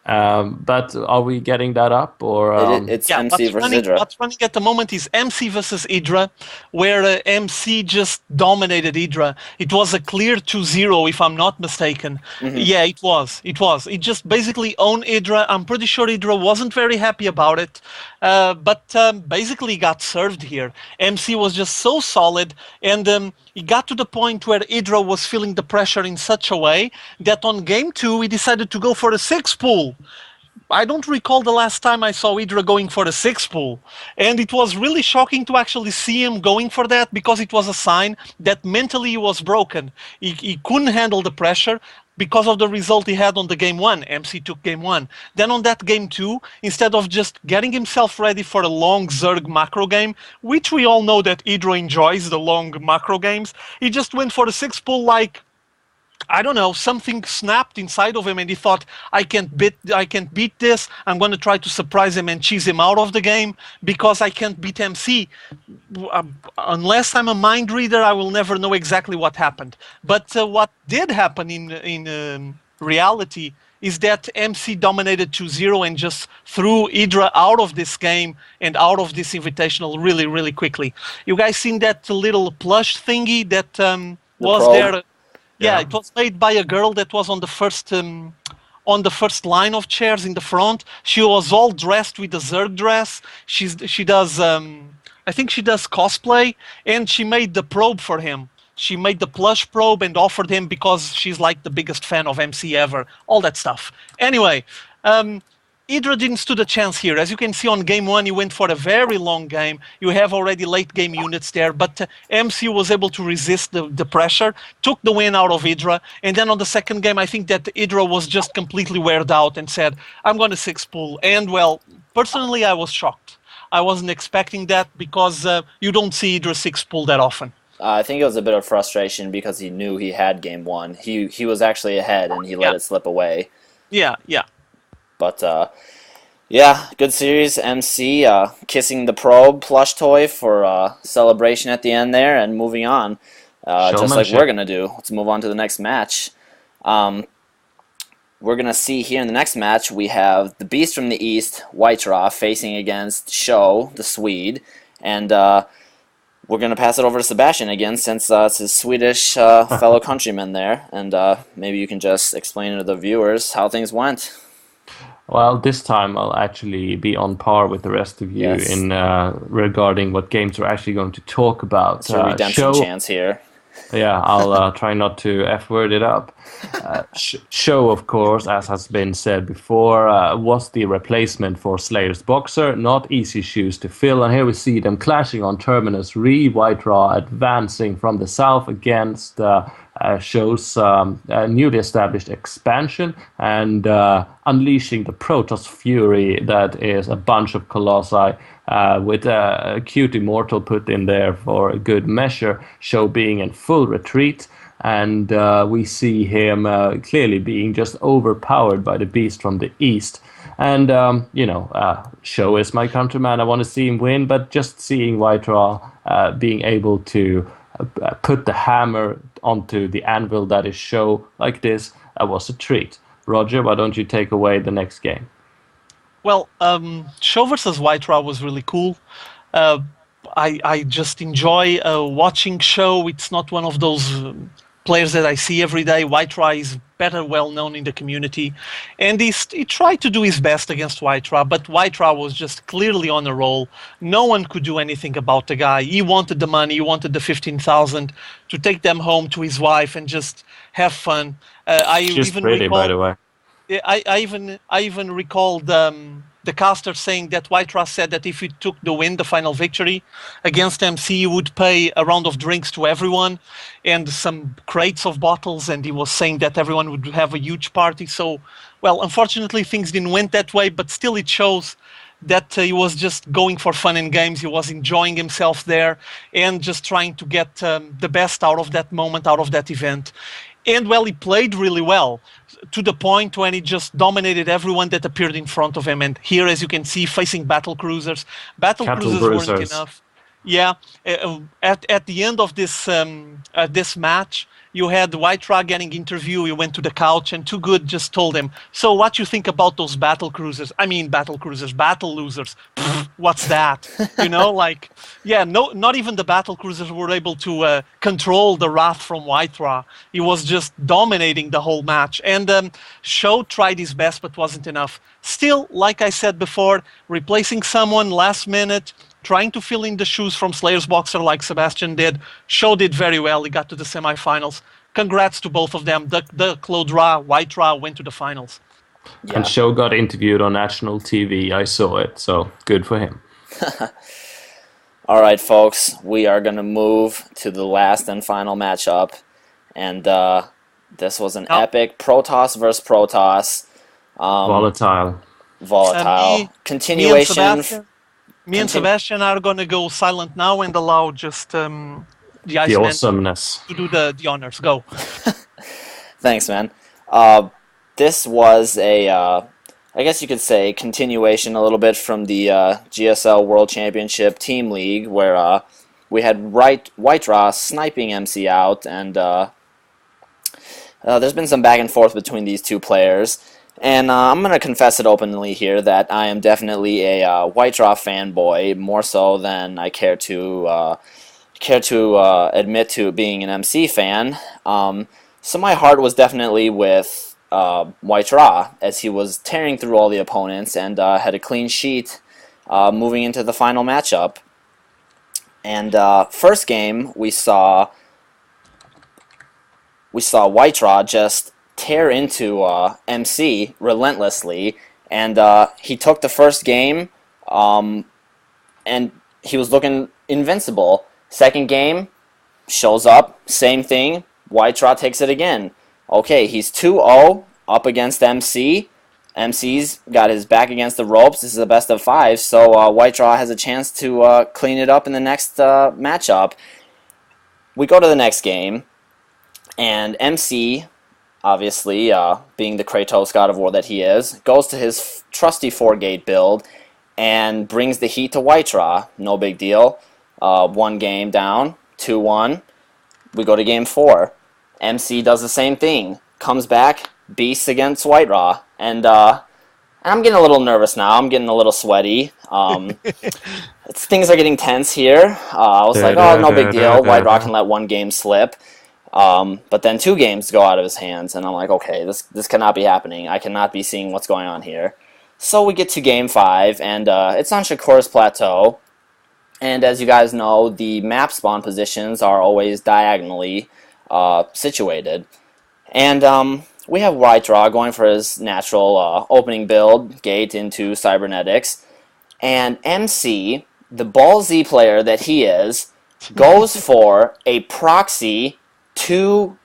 But are we getting that up, or it's MC versus Idra? What's running at the moment is MC versus Idra, where MC just dominated Idra. It was a clear 2-0, if I'm not mistaken. Mm-hmm. Yeah, it was. It just basically owned Idra. I'm pretty sure Idra wasn't very happy about it, but basically got served here. MC was just so solid, and it got to the point where Idra was feeling the pressure in such a way that on game 2 he decided to go for the 6-pool. I don't recall the last time I saw Idra going for the 6-pool. And it was really shocking to actually see him going for that, because it was a sign that mentally he was broken. He couldn't handle the pressure because of the result he had on the game 1. MC took game 1. Then on that game 2, instead of just getting himself ready for a long Zerg macro game, which we all know that Idra enjoys, the long macro games, he just went for the 6-pool like, I don't know, something snapped inside of him, and he thought, I can't beat this. I'm going to try to surprise him and cheese him out of the game because I can't beat MC. Unless I'm a mind reader, I will never know exactly what happened. But what did happen in reality is that MC dominated 2-0 and just threw Idra out of this game and out of this invitational really, really quickly. You guys seen that little plush thingy that was there? Yeah, it was made by a girl that was on the first line of chairs in the front. She was all dressed with a Zerg dress. She does, I think she does cosplay, and she made the probe for him. She made the plush probe and offered him because she's like the biggest fan of MC ever. All that stuff. Anyway, Idra didn't stand a chance here. As you can see on game 1, he went for a very long game. You have already late game units there, but MC was able to resist the pressure, took the win out of Idra, and then on the second game, I think that Idra was just completely weared out and said, I'm going to 6-pool. And well, personally, I was shocked. I wasn't expecting that because you don't see Idra 6-pool that often. I think it was a bit of frustration because he knew he had game 1. He was actually ahead and he let it slip away. Yeah. But, yeah, good series. MC kissing the probe plush toy for celebration at the end there and moving on, just like we're going to do. Let's move on to the next match. We're going to see here in the next match, we have the Beast from the East, White-Ra, facing against Show, the Swede. And we're going to pass it over to Sebastian again, since it's his Swedish fellow countryman there. And maybe you can just explain to the viewers how things went. Well, this time I'll actually be on par with the rest of you Yes. in regarding what games we're actually going to talk about. It's your redemption chance here. Yeah, I'll try not to F-word it up. Show, of course, as has been said before, was the replacement for Slayer's Boxer. Not easy shoes to fill, and here we see them clashing on Terminus Re, White Raw advancing from the south against Show's newly established expansion and unleashing the Protoss Fury that is a bunch of Colossi with a cute immortal put in there for a good measure, Show being in full retreat. And we see him clearly being just overpowered by the beast from the east. And, Show is my countryman. I want to see him win, but just seeing White Raw being able to put the hammer onto the anvil that is Show like this was a treat. Roger, why don't you take away the next game? Well, Show versus White Raw was really cool. I just enjoy watching Show. It's not one of those players that I see every day. White Raw is better well known in the community, and he tried to do his best against White Raw, but White Raw was just clearly on a roll. No one could do anything about the guy. He wanted the money. He wanted the 15,000 to take them home to his wife and just have fun. She's pretty, by the way. I even recalled the caster saying that White Raw said that if he took the win, the final victory against MC, he would pay a round of drinks to everyone and some crates of bottles, and he was saying that everyone would have a huge party. So, well, unfortunately, things didn't went that way, but still it shows that he was just going for fun and games. He was enjoying himself there and just trying to get the best out of that moment, out of that event. And, well, he played really well to the point when he just dominated everyone that appeared in front of him. And here, as you can see, facing battle cruisers. Battle cruisers weren't enough. Yeah, at the end of this match, you had White Raw getting interviewed. He went to the couch, and Too Good just told him, "So what you think about those battle cruisers? I mean, battle cruisers, battle losers. What's that?" Not even the battle cruisers were able to control the wrath from White Raw. He was just dominating the whole match. And Show tried his best, but wasn't enough. Still, like I said before, replacing someone last minute, trying to fill in the shoes from Slayer's Boxer like Sebastian did. Show did very well. He got to the semifinals. Congrats to both of them. The Claude Raw, White Raw went to the finals. Yeah. And Show got interviewed on national TV. I saw it, so good for him. All right, folks, we are going to move to the last and final matchup. And this was an epic Protoss versus Protoss. Volatile. Continuation. Me and Sebastian are going to go silent now and allow just the awesomeness to do the honors. Go. Thanks, man. This was a, I guess you could say, continuation a little bit from the GSL World Championship Team League, where we had White Raw sniping MC out, and there's been some back and forth between these two players. And I'm going to confess it openly here that I am definitely a White Raw fanboy, more so than I care to admit to being an MC fan. So my heart was definitely with White Raw, as he was tearing through all the opponents and had a clean sheet moving into the final matchup. And first game, we saw White Raw just tear into MC relentlessly, and he took the first game, and he was looking invincible. Second game, shows up, same thing, White Raw takes it again. Okay, he's 2-0 up against MC. MC's got his back against the ropes. This is a best of 5, so White Raw has a chance to clean it up in the next matchup. We go to the next game, and MC, obviously, being the Kratos God of War that he is, goes to his trusty 4-gate build and brings the heat to White Raw. No big deal. One game down, 2-1. We go to game 4. MC does the same thing. Comes back, beasts against White Raw. And I'm getting a little nervous now. I'm getting a little sweaty. Things are getting tense here. I was like, oh, no big deal. White Raw can let one game slip. But then 2 games go out of his hands, and I'm like, okay, this cannot be happening. I cannot be seeing what's going on here. So we get to Game 5, and it's on Shakur's Plateau. And as you guys know, the map spawn positions are always diagonally situated. And we have White Draw going for his natural opening build, gate into Cybernetics. And MC, the ballsy player that he is, goes for a proxy to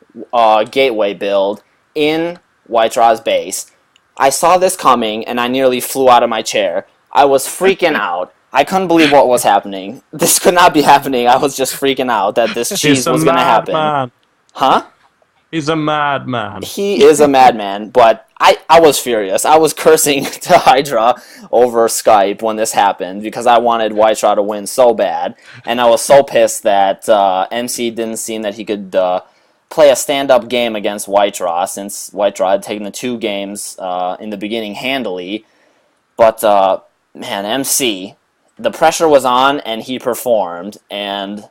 gateway build in White Draw's base. I saw this coming, and I nearly flew out of my chair. I was freaking out. I couldn't believe what was happening. This could not be happening. I was just freaking out that this cheese was going to happen. Man. Huh? He's a madman. He is a madman, but I was furious. I was cursing to Hydra over Skype when this happened because I wanted White Draw to win so bad, and I was so pissed that MC didn't seem that he could play a stand-up game against White Draw, since White Draw had taken the 2 games in the beginning handily. But, man, MC, the pressure was on, and he performed, and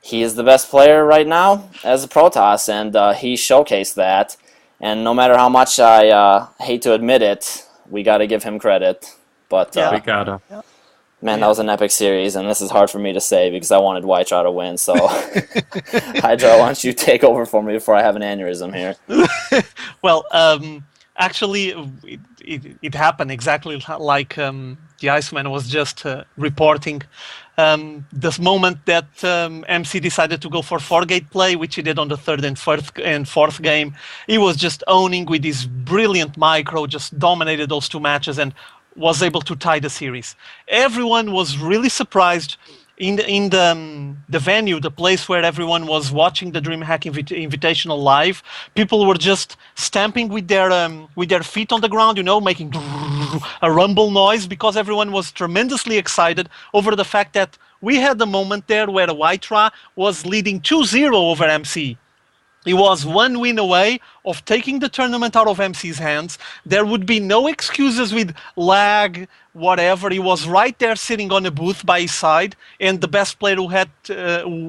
he is the best player right now as a Protoss, and he showcased that. And no matter how much I hate to admit it, we got to give him credit. But we gotta. Man, that was an epic series, and this is hard for me to say because I wanted White Draw to win. So, Hydra, why don't you take over for me before I have an aneurysm here? Well, actually, it happened exactly like the Iceman was just reporting. This moment that MC decided to go for 4-gate play, which he did on the 3rd and 4th game, he was just owning with his brilliant micro, just dominated those 2 matches and was able to tie the series. Everyone was really surprised in the venue, the place where everyone was watching the Dreamhack Invitational live. People were just stamping with their feet on the ground, you know, making a rumble noise because everyone was tremendously excited over the fact that we had the moment there where White Draw was leading 2-0 over MC. He was 1 win away of taking the tournament out of MC's hands. There would be no excuses with lag, whatever. He was right there sitting on a booth by his side, and the best player who had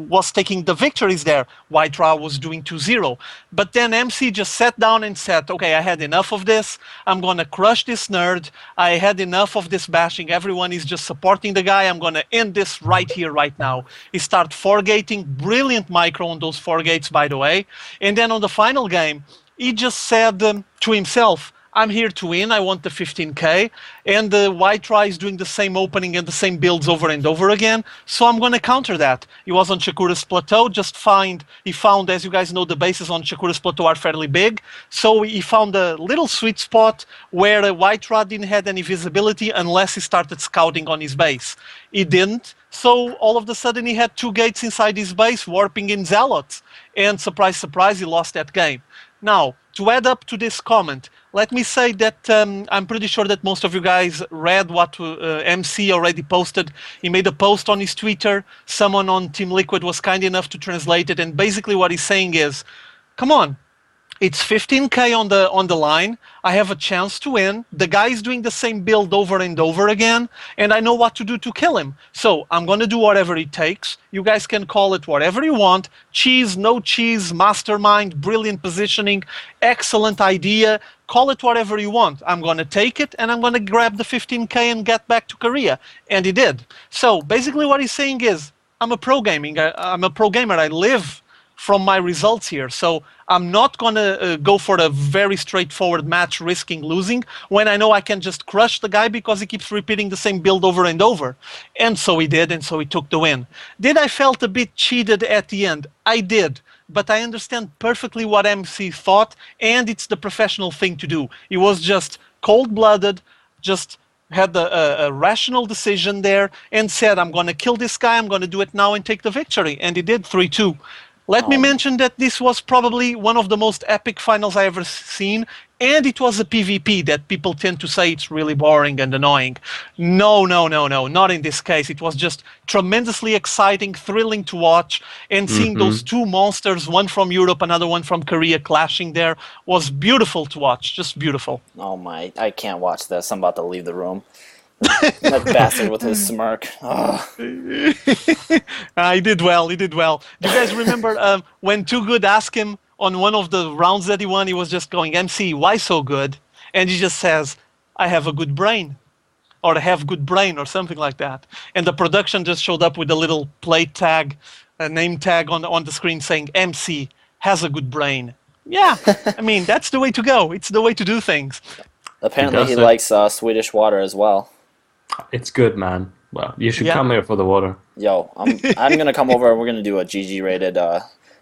was taking the victories there. White Draw was doing 2-0. But then MC just sat down and said, okay, I had enough of this. I'm going to crush this nerd. I had enough of this bashing. Everyone is just supporting the guy. I'm going to end this right here, right now. He started 4-gating. Brilliant micro on those 4 gates, by the way. And then on the final game, he just said to himself, I'm here to win, I want the 15k, and the White Draw is doing the same opening and the same builds over and over again, so I'm going to counter that. He was on Shakura's Plateau, he found, as you guys know, the bases on Shakura's Plateau are fairly big, so he found a little sweet spot where the White Draw didn't have any visibility unless he started scouting on his base. He didn't, so all of a sudden he had 2 gates inside his base, warping in Zealots, and surprise, surprise, he lost that game. Now, to add up to this comment, let me say that I'm pretty sure that most of you guys read what MC already posted. He made a post on his Twitter. Someone on Team Liquid was kind enough to translate it. And basically what he's saying is, come on, it's 15k on the line. I have a chance to win. The guy is doing the same build over and over again, and I know what to do to kill him. So I'm going to do whatever it takes. You guys can call it whatever you want. Cheese, no cheese, mastermind, brilliant positioning, excellent idea. Call it whatever you want. I'm going to take it, and I'm going to grab the 15k and get back to Korea. And he did. So basically what he's saying is, I'm a pro gamer. I live from my results here. So I'm not going to go for a very straightforward match risking losing when I know I can just crush the guy because he keeps repeating the same build over and over. And so he did, and so he took the win. Did I felt a bit cheated at the end? I did. But I understand perfectly what MC thought, and it's the professional thing to do. He was just cold-blooded, just had a rational decision there, and said, I'm going to kill this guy, I'm going to do it now and take the victory. And he did 3-2. Let me mention that this was probably one of the most epic finals I ever seen, and it was a PvP that people tend to say it's really boring and annoying. No, not in this case. It was just tremendously exciting, thrilling to watch, and seeing those 2 monsters, one from Europe, another one from Korea, clashing there was beautiful to watch, just beautiful. Oh my, I can't watch this. I'm about to leave the room. That bastard with his smirk. He did well. Do you guys remember when Too Good asked him on one of the rounds that he won, he was just going, MC, why so good? And he just says, I have a good brain, or have good brain, or something like that. And the production just showed up with a little plate tag, a name tag on the screen saying MC has a good brain. Yeah, I mean, that's the way to go. It's the way to do things. Apparently he likes Swedish water as well. It's good, man. Well, you should come here for the water. Yo, I'm gonna come over and we're gonna do a GG rated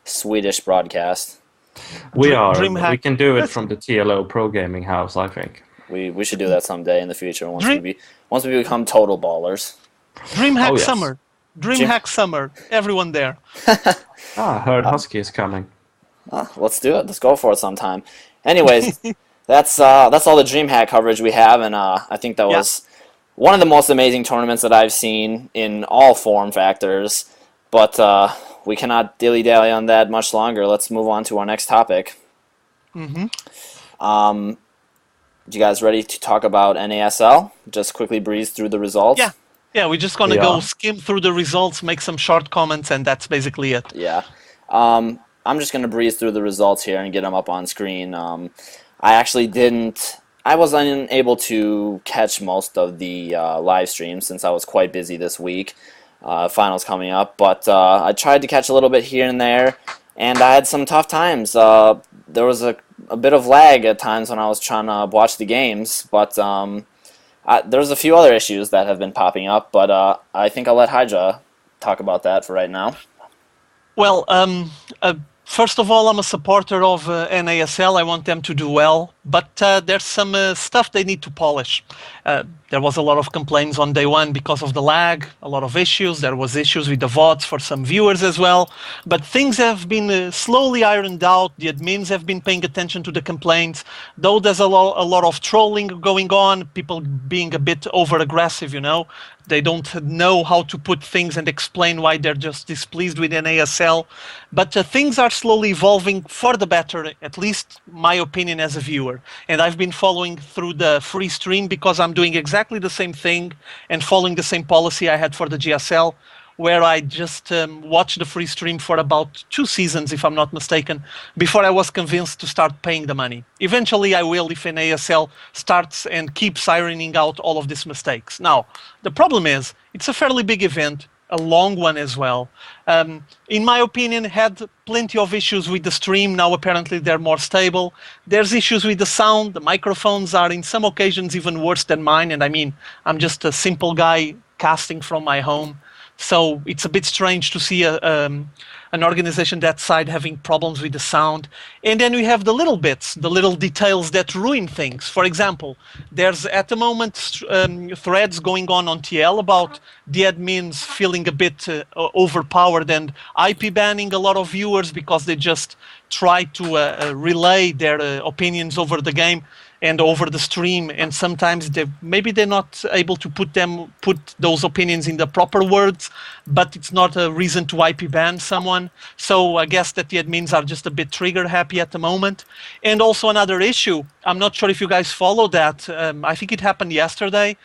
Swedish broadcast. We can do it from the TLO Pro Gaming House, I think. We should do that someday in the future once we become total ballers. Dreamhack Summer. Dreamhack Summer. Everyone there. I heard Husky is coming. Let's do it. Let's go for it sometime. Anyways, that's all the Dreamhack coverage we have, and I think that was one of the most amazing tournaments that I've seen in all form factors. But we cannot dilly-dally on that much longer. Let's move on to our next topic. You guys ready to talk about NASL? Just quickly breeze through the results. Yeah, we're just gonna go skim through the results, make some short comments, and that's basically it. Yeah. I'm just gonna breeze through the results here and get them up on screen. I was unable to catch most of the live streams since I was quite busy this week. Finals coming up, but I tried to catch a little bit here and there, and I had some tough times. There was a bit of lag at times when I was trying to watch the games, but there's a few other issues that have been popping up, but I think I'll let Hydra talk about that for right now. Well, first of all, I'm a supporter of NASL. I want them to do well, but there's some stuff they need to polish. There was a lot of complaints on day one because of the lag, a lot of issues. There was issues with the VODs for some viewers as well. But things have been slowly ironed out. The admins have been paying attention to the complaints. Though there's a lot of trolling going on, people being a bit over-aggressive, you know. They don't know how to put things and explain why they're just displeased with NASL. But things are slowly evolving for the better, at least my opinion as a viewer. And I've been following through the free stream because I'm doing exactly the same thing and following the same policy I had for the GSL, where I just watched the free stream for about 2 seasons, if I'm not mistaken, before I was convinced to start paying the money. Eventually I will if NASL starts and keeps ironing out all of these mistakes. Now, the problem is, it's a fairly big event, a long one as well. In my opinion, had plenty of issues with the stream. Now apparently they're more stable. There's issues with the sound. The microphones are in some occasions even worse than mine. And I mean, I'm just a simple guy casting from my home. So it's a bit strange to see an organization that side having problems with the sound. And then we have the little bits, the little details that ruin things. For example, there's at the moment threads going on TL about the admins feeling a bit overpowered and IP banning a lot of viewers because they just try to relay their opinions over the game and over the stream, and sometimes maybe they're not able to put those opinions in the proper words, but it's not a reason to IP ban someone. So I guess that the admins are just a bit trigger happy at the moment. And also another issue, I'm not sure if you guys follow that, I think it happened yesterday.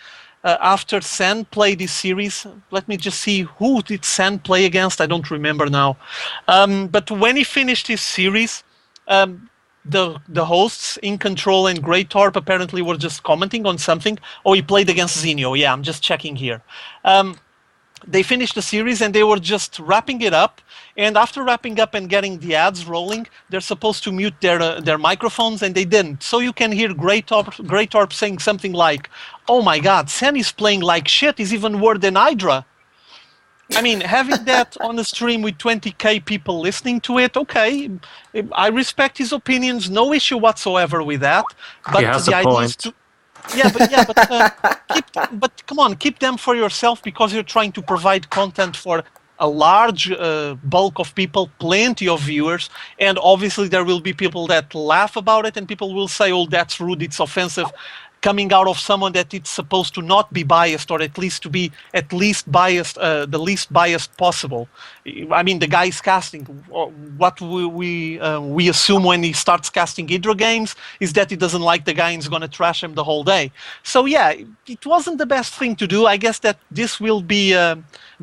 After Sen played this series, let me just see, who did Sen play against? I don't remember now. But when he finished his series, the hosts, In Control and Greytorp, apparently were just commenting on something. Oh, he played against Zinio. Yeah, I'm just checking here. They finished the series and they were just wrapping it up. And after wrapping up and getting the ads rolling, they're supposed to mute their microphones, and they didn't. So you can hear Greytorp saying something like, "Oh my God, Sen is playing like shit. He's even worse than Hydra." I mean, having that on the stream with 20K people listening to it, okay, I respect his opinions, no issue whatsoever with that. But he has the a idea point. is to, but come on, keep them for yourself, because you're trying to provide content for a large bulk of people, plenty of viewers, and obviously there will be people that laugh about it, and people will say, "Oh, that's rude, it's offensive," coming out of someone that it's supposed to not be biased, or at least to be at least biased, the least biased possible. I mean, the guy is casting. What we assume when he starts casting Hydra games is that he doesn't like the guy and is going to trash him the whole day. So yeah, it wasn't the best thing to do. I guess that this will be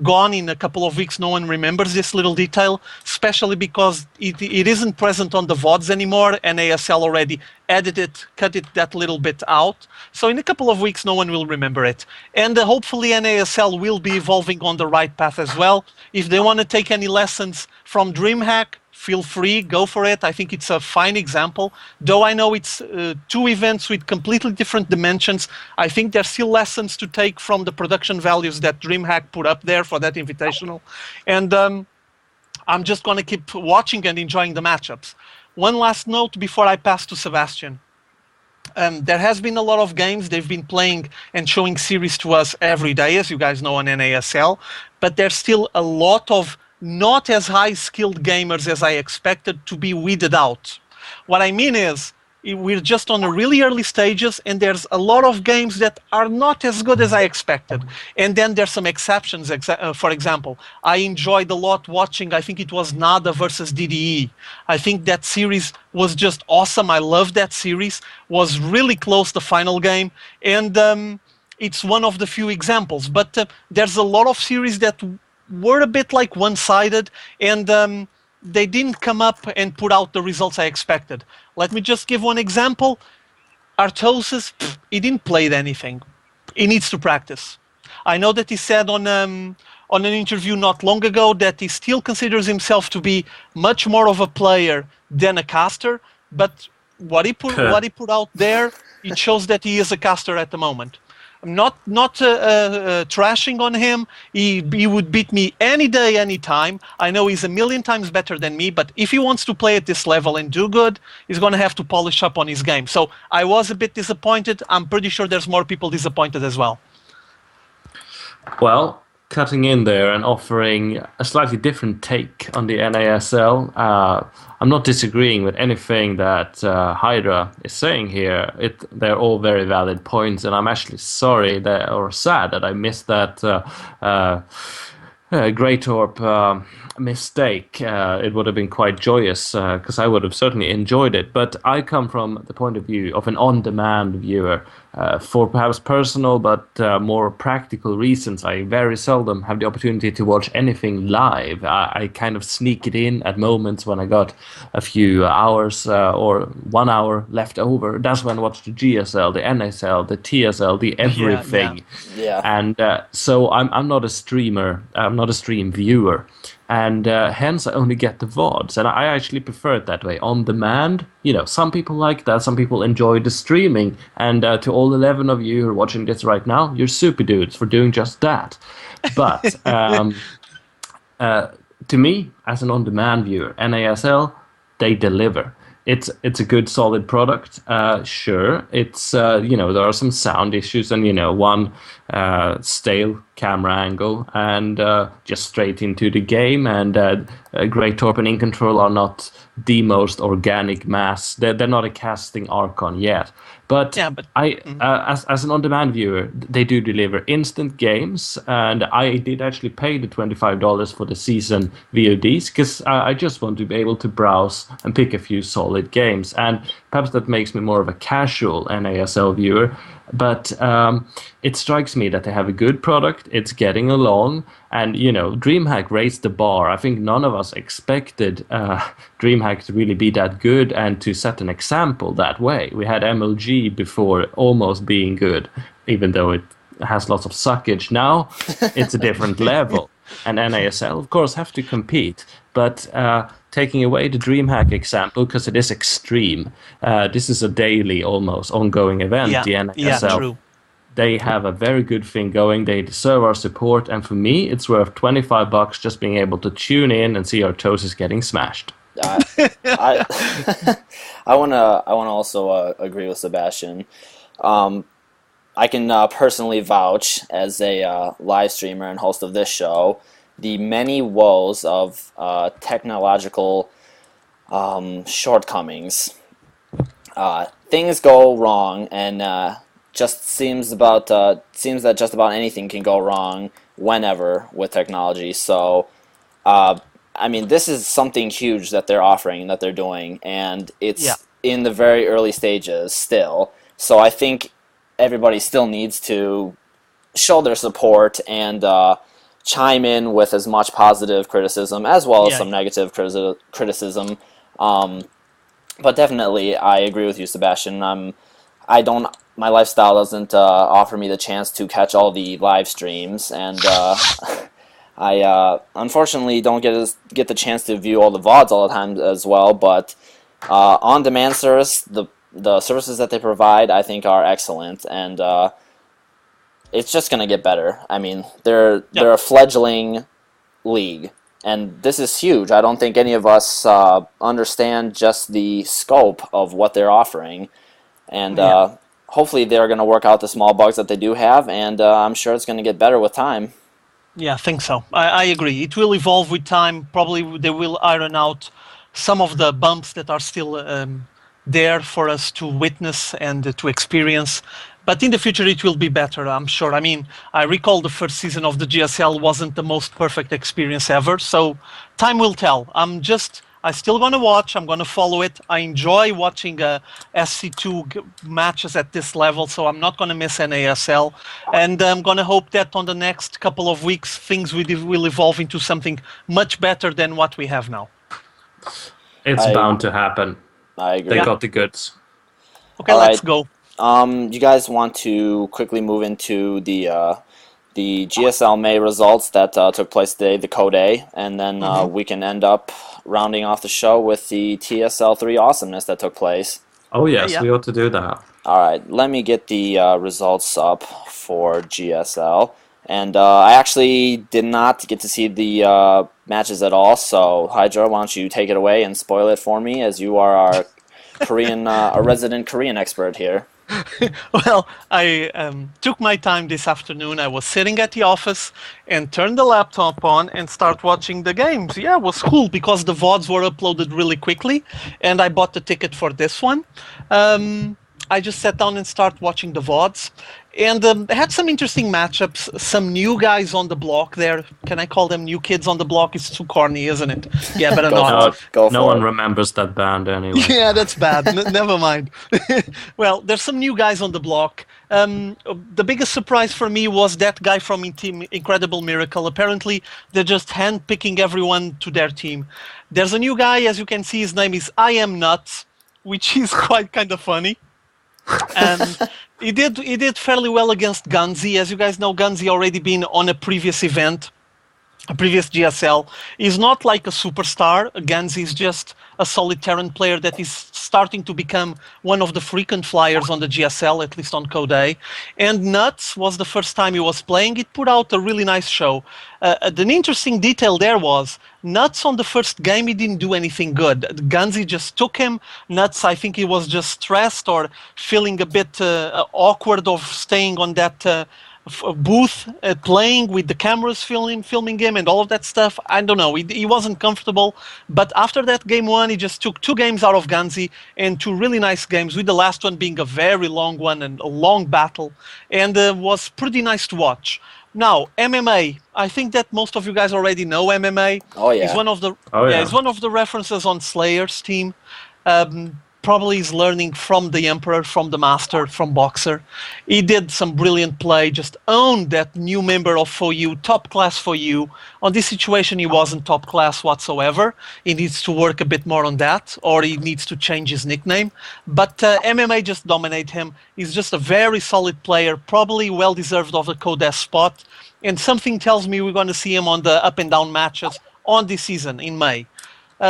gone in a couple of weeks. No one remembers this little detail, especially because it isn't present on the VODs anymore, and ASL already edited, cut it that little bit out. So in a couple of weeks, no one will remember it. And hopefully NASL will be evolving on the right path as well. If they want to take any lessons from Dreamhack, feel free, go for it. I think it's a fine example. Though I know it's two events with completely different dimensions, I think there's still lessons to take from the production values that Dreamhack put up there for that Invitational. And I'm just going to keep watching and enjoying the matchups. One last note before I pass to Sebastian. There has been a lot of games they've been playing and showing series to us every day, as you guys know, on NASL, but there's still a lot of not as high-skilled gamers as I expected to be weeded out. What I mean is, we're just on the really early stages, and there's a lot of games that are not as good as I expected. And then there's some exceptions. For example, I enjoyed a lot watching, I think it was NADA versus DDE. I think that series was just awesome. I loved that series. Was really close, the final game. And it's one of the few examples. But there's a lot of series that were a bit like one-sided, and they didn't come up and put out the results I expected. Let me just give one example. Artosis, he didn't play anything. He needs to practice. I know that he said on an interview not long ago that he still considers himself to be much more of a player than a caster, but what he put out there, it shows that he is a caster at the moment. I'm not trashing on him. He would beat me any day, any time. I know he's a million times better than me, but if he wants to play at this level and do good, he's going to have to polish up on his game. So I was a bit disappointed. I'm pretty sure there's more people disappointed as well. Well, cutting in there and offering a slightly different take on the NASL. I'm not disagreeing with anything that Hydra is saying here. They're all very valid points, and I'm actually sorry or sad that I missed that Greytorp mistake. It would have been quite joyous because I would have certainly enjoyed it. But I come from the point of view of an on-demand viewer. For perhaps personal but more practical reasons, I very seldom have the opportunity to watch anything live. I kind of sneak it in at moments when I got a few hours or 1 hour left over. That's when I watch the GSL, the NASL, the TSL, the everything. Yeah. And so I'm not a streamer. I'm not a stream viewer. And hence I only get the VODs. And I actually prefer it that way, on demand. You know, some people like that. Some people enjoy the streaming. And to all 11 of you who are watching this right now, you're super dudes for doing just that. But to me, as an on-demand viewer, NASL, they deliver. It's a good, solid product. Sure, it's there are some sound issues and one stale camera angle and just straight into the game. And Greytorp and In Control are not the most organic mass. They're not a casting Archon yet. But as an on-demand viewer, they do deliver instant games, and I did actually pay the $25 for the season VODs because I just want to be able to browse and pick a few solid games, and perhaps that makes me more of a casual NASL viewer. But it strikes me that they have a good product. It's getting along, and Dreamhack raised the bar. I think none of us expected Dreamhack to really be that good and to set an example that way. We had MLG before almost being good, even though it has lots of suckage. Now it's a different level, and NASL, of course, have to compete. But taking away the Dreamhack example, because it is extreme, this is a daily, almost ongoing event, the NASL. Yeah, true. They have a very good thing going. They deserve our support, and for me, it's worth $25 just being able to tune in and see Artosis getting smashed. I want to also agree with Sebastian. I can personally vouch as a live streamer and host of this show the many woes of technological shortcomings. Things go wrong, and just seems that just about anything can go wrong whenever with technology. So, this is something huge that they're offering, that they're doing, and it's in the very early stages still. So I think everybody still needs to show their support and chime in with as much positive criticism as well as some negative criticism. But definitely, I agree with you, Sebastian. I don't my lifestyle doesn't offer me the chance to catch all the live streams, and I unfortunately don't get the chance to view all the VODs all the time as well. But on-demand service, the services that they provide, I think, are excellent, and it's just going to get better. I mean, they're a fledgling league, and this is huge. I don't think any of us understand just the scope of what they're offering, and hopefully they're going to work out the small bugs that they do have, and I'm sure it's going to get better with time. Yeah, I think so. I agree. It will evolve with time. Probably they will iron out some of the bumps that are still there for us to witness and to experience. But in the future, it will be better, I'm sure. I mean, I recall the first season of the GSL wasn't the most perfect experience ever. So time will tell. I'm still going to watch. I'm going to follow it. I enjoy watching SC2 matches at this level, so I'm not going to miss NASL. And I'm going to hope that on the next couple of weeks, things will evolve into something much better than what we have now. It's bound to happen. I agree. They got the goods. Okay, let's go. You guys want to quickly move into the GSL May results that took place today, the Code A, and then we can end up rounding off the show with the TSL 3 awesomeness that took place. Oh yes, we ought to do that. All right, let me get the results up for GSL. And I actually did not get to see the matches at all, so Hydra, why don't you take it away and spoil it for me, as you are our a resident Korean expert here. Well, I took my time this afternoon. I was sitting at the office and turned the laptop on and start watching the games. Yeah, it was cool because the VODs were uploaded really quickly, and I bought the ticket for this one. I just sat down and started watching the VODs. And had some interesting matchups, some new guys on the block there. Can I call them new kids on the block? It's too corny, isn't it? Yeah, better not. No one remembers that band anyway. Yeah, that's bad. Never mind. Well, there's some new guys on the block. The biggest surprise for me was that guy from Team Incredible Miracle. Apparently, they're just handpicking everyone to their team. There's a new guy, as you can see, his name is I Am Nuts, which is quite kind of funny. And he did fairly well against Gunzi. As you guys know, Gunzi already been on a previous event, a previous GSL. He's not like a superstar. Gunzi is just a solid Terran player that is starting to become one of the frequent flyers on the GSL, at least on Code A. And Nuts was the first time he was playing. It put out a really nice show. The interesting detail there was Nuts on the first game, he didn't do anything good. Gunzi just took him. Nuts, I think he was just stressed or feeling a bit awkward of staying on that booth, playing with the cameras filming him and all of that stuff. I don't know, he wasn't comfortable. But after that game one, he just took 2 games out of Gunzi, and 2 really nice games, with the last one being a very long one and a long battle, and was pretty nice to watch. Now, MMA, I think that most of you guys already know MMA. Oh yeah. It's one of the references on Slayer's team. Probably is learning from the Emperor, from the Master, from Boxer. He did some brilliant play, just owned that new member of FOU, top class FOU. On this situation, he wasn't top class whatsoever. He needs to work a bit more on that, or he needs to change his nickname. But MMA just dominate him. He's just a very solid player, probably well-deserved of the Code A spot. And something tells me we're going to see him on the up and down matches on this season in May.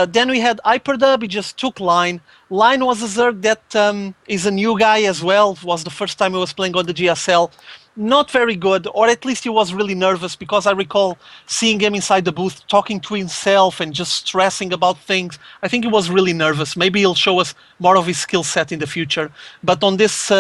Then we had Hyperdub. He just took Line. Line was a Zerg that is a new guy as well. It was the first time he was playing on the GSL. Not very good, or at least he was really nervous, because I recall seeing him inside the booth talking to himself and just stressing about things. I think he was really nervous. Maybe he'll show us more of his skill set in the future. But on this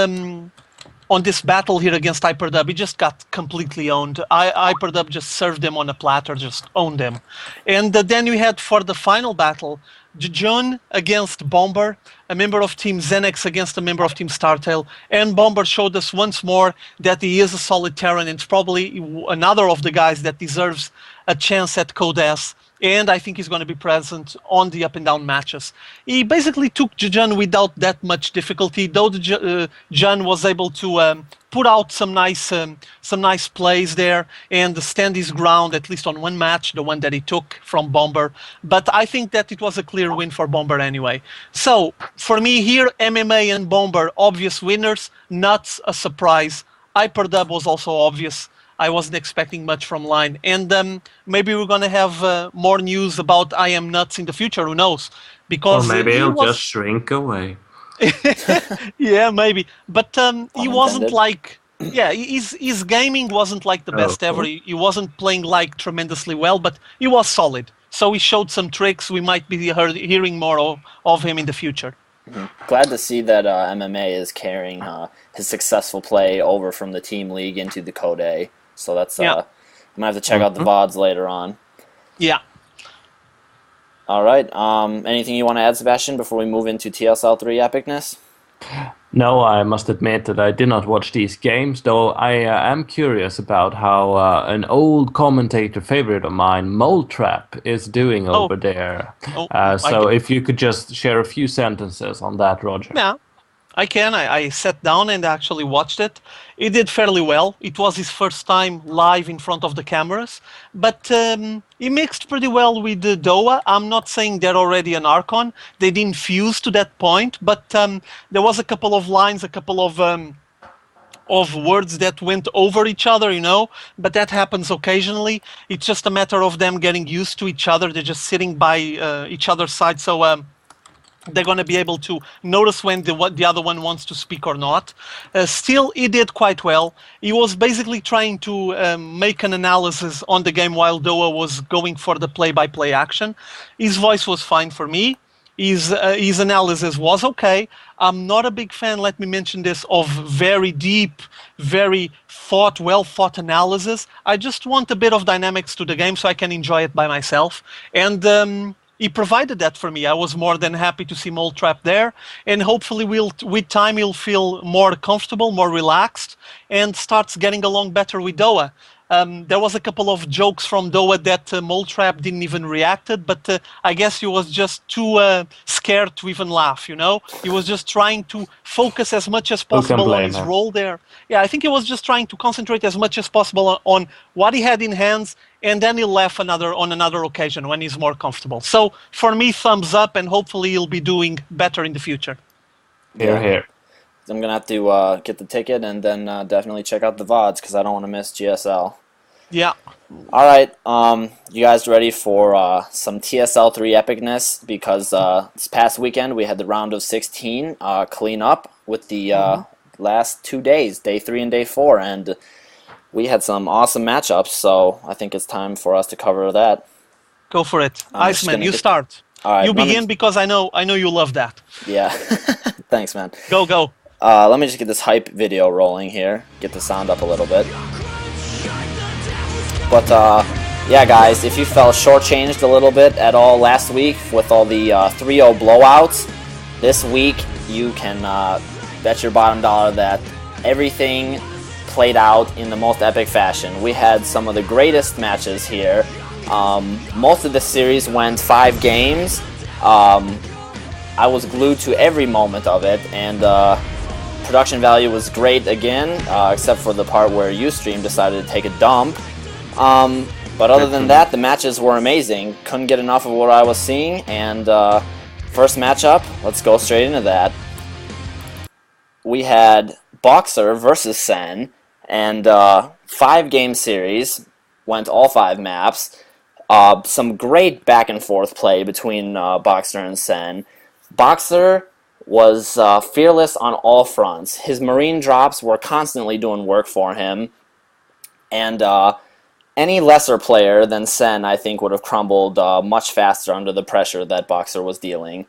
battle here against Hyperdub, he just got completely owned. Hyperdub just served him on a platter, just owned him. And then we had, for the final battle, Jejun against Bomber, a member of Team Xenex against a member of Team Startail. And Bomber showed us once more that he is a solid Terran, and it's probably another of the guys that deserves a chance at Code S. and I think he's going to be present on the up and down matches. He basically took Jun without that much difficulty, though Jun was able to put out some nice plays there and stand his ground, at least on one match, the one that he took from Bomber. But I think that it was a clear win for Bomber anyway. So for me here, MMA and Bomber, obvious winners, not a surprise. Hyperdub was also obvious. I wasn't expecting much from Line. And maybe we're going to have more news about I Am Nuts in the future. Who knows? Because or maybe he'll just shrink away. Yeah, maybe. But he wasn't like... Yeah, his gaming wasn't like the best ever. He wasn't playing like tremendously well, but he was solid. So he showed some tricks. We might be hearing more of him in the future. Mm-hmm. Glad to see that MMA is carrying his successful play over from the Team League into the Code A. So that's I'm gonna have to check out the VODs later on. Yeah. All right. Anything you want to add, Sebastian, before we move into TSL 3 epicness? No, I must admit that I did not watch these games, though I am curious about how an old commentator favorite of mine, Mole Trap, is doing over there. So if you could just share a few sentences on that, Roger. Yeah, I can. I sat down and actually watched it. He did fairly well. It was his first time live in front of the cameras, but he mixed pretty well with Doa. I'm not saying they're already an Archon. They didn't fuse to that point, but there was a couple of lines, a couple of words that went over each other, but that happens occasionally. It's just a matter of them getting used to each other. They're just sitting by each other's side, so they're going to be able to notice when the other one wants to speak or not. Still, he did quite well. He was basically trying to make an analysis on the game while Doa was going for the play-by-play action. His voice was fine for me. His analysis was okay. I'm not a big fan, let me mention this, of very deep, very well-thought analysis. I just want a bit of dynamics to the game so I can enjoy it by myself. And he provided that for me. I was more than happy to see Mole Trap there, and hopefully with time he'll feel more comfortable, more relaxed, and starts getting along better with Doa. There was a couple of jokes from Doa that Mole Trap didn't even reacted, but I guess he was just too scared to even laugh, He was just trying to focus as much as possible on his role there. Yeah, I think he was just trying to concentrate as much as possible on what he had in hands, and then he'll laugh on another occasion when he's more comfortable. So for me, thumbs up, and hopefully he'll be doing better in the future. Here. I'm going to have to get the ticket and then definitely check out the VODs because I don't want to miss GSL. Yeah. All right. You guys ready for some TSL 3 epicness? Because this past weekend we had the round of 16 clean up with the last 2 days, day 3 and day 4, and we had some awesome matchups, so I think it's time for us to cover that. Go for it. Iceman, you start. All right, you begin because I know you love that. Yeah. Thanks, man. Go. Let me just get this hype video rolling here. Get the sound up a little bit. But, yeah, guys, if you felt shortchanged a little bit at all last week with all the 3-0 blowouts, this week you can bet your bottom dollar that everything played out in the most epic fashion. We had some of the greatest matches here. Most of the series went 5 games. I was glued to every moment of it, and production value was great again, except for the part where Ustream decided to take a dump. But other than that, the matches were amazing. Couldn't get enough of what I was seeing, and first matchup, let's go straight into that. We had Boxer versus Sen, and 5-game series, went all 5 maps. Some great back and forth play between Boxer and Sen. Boxer was fearless on all fronts. His marine drops were constantly doing work for him, and any lesser player than Sen, I think, would have crumbled much faster under the pressure that Boxer was dealing.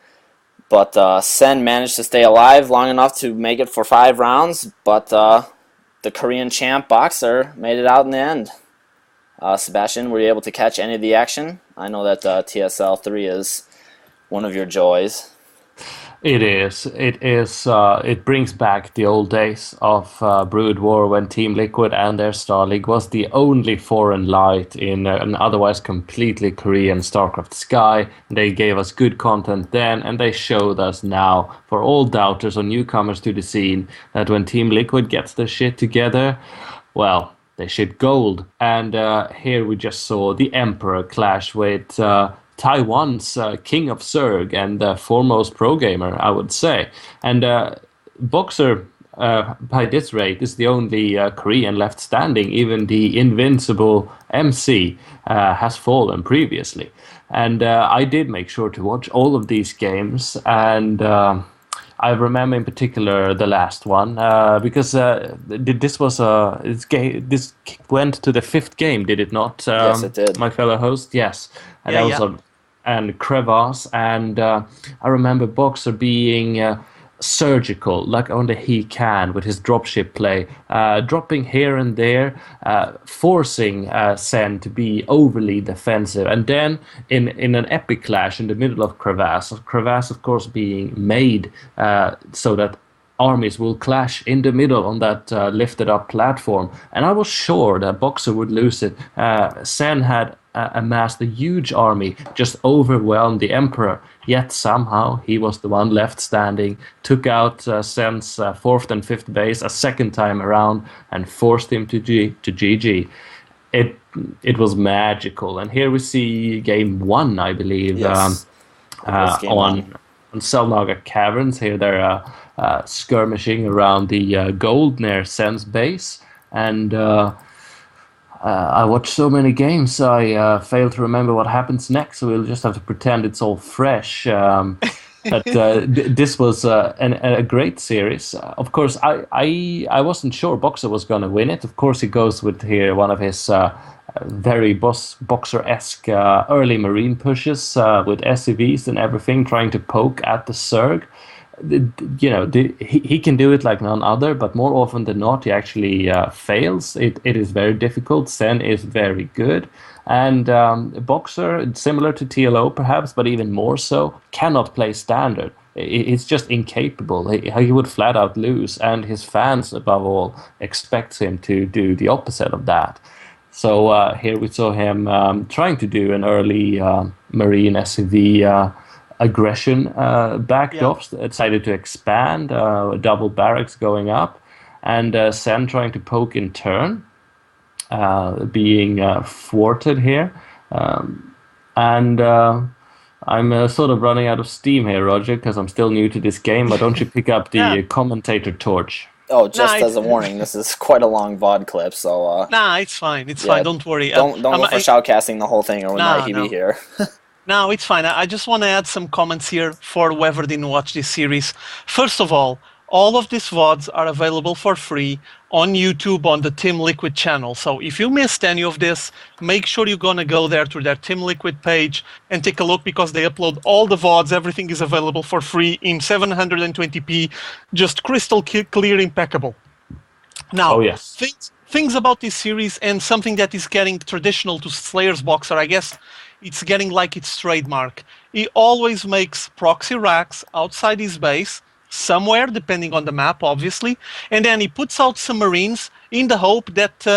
But Sen managed to stay alive long enough to make it for 5 rounds, but the Korean champ Boxer made it out in the end. Sebastian, were you able to catch any of the action? I know that TSL 3 is one of your joys. It is. It is. It brings back the old days of Brood War when Team Liquid and their Star League was the only foreign light in an otherwise completely Korean StarCraft sky. They gave us good content then, and they showed us now, for all doubters or newcomers to the scene, that when Team Liquid gets their shit together, well, they shit gold. And here we just saw the Emperor clash with Taiwan's King of Zerg and foremost pro gamer, I would say. And Boxer, by this rate, is the only Korean left standing. Even the invincible MC has fallen previously. And I did make sure to watch all of these games, and I remember in particular the last one because this was this went to the fifth game, did it not? Yes, it did. My fellow host, yes, and Yeah, that was and Crevasse, and I remember Boxer being surgical, like only he can, with his dropship play, dropping here and there, forcing Sen to be overly defensive. And then in an epic clash in the middle of Crevasse of course being made so that armies will clash in the middle on that lifted up platform. And I was sure that Boxer would lose it. Sen had amassed a huge army, just overwhelmed the Emperor. Yet somehow he was the one left standing, took out Sen's fourth and fifth base a second time around, and forced him to GG. It was magical. And here we see game one, I believe, Yes. on Selnaga Caverns. Here they're skirmishing around the gold near Sen's base, and I watched so many games, I failed to remember what happens next, so we'll just have to pretend it's all fresh. But this was a great series. Of course, I wasn't sure Boxer was going to win it. Of course, he goes with here one of his very Boxer-esque early Marine pushes with SCVs and everything, trying to poke at the Zerg. He can do it like none other, but more often than not, he actually fails. It is very difficult. Sen is very good. And Boxer, similar to TLO perhaps, but even more so, cannot play standard. It's just incapable. He would flat out lose, and his fans, above all, expect him to do the opposite of that. So here we saw him trying to do an early Marine SCV aggression backed off, decided to expand, double barracks going up, and Sen trying to poke in turn, being thwarted here. And I'm sort of running out of steam here, Roger, because I'm still new to this game. Why don't you pick up the commentator torch? Oh, just as a warning, this is quite a long VOD clip, so... Nah, it's fine. It's fine. Don't worry. Don't go for shoutcasting the whole thing, or we might be here. No, it's fine. I just want to add some comments here for whoever didn't watch this series. First of all of these VODs are available for free on YouTube on the Team Liquid channel. So if you missed any of this, make sure you're going to go there to their Team Liquid page and take a look, because they upload all the VODs. Everything is available for free in 720p, just crystal clear, impeccable. Now, things about this series, and something that is getting traditional to Slayer's Boxer, I guess, it's getting like its trademark. He always makes proxy racks outside his base, somewhere, depending on the map, obviously, and then he puts out some Marines in the hope that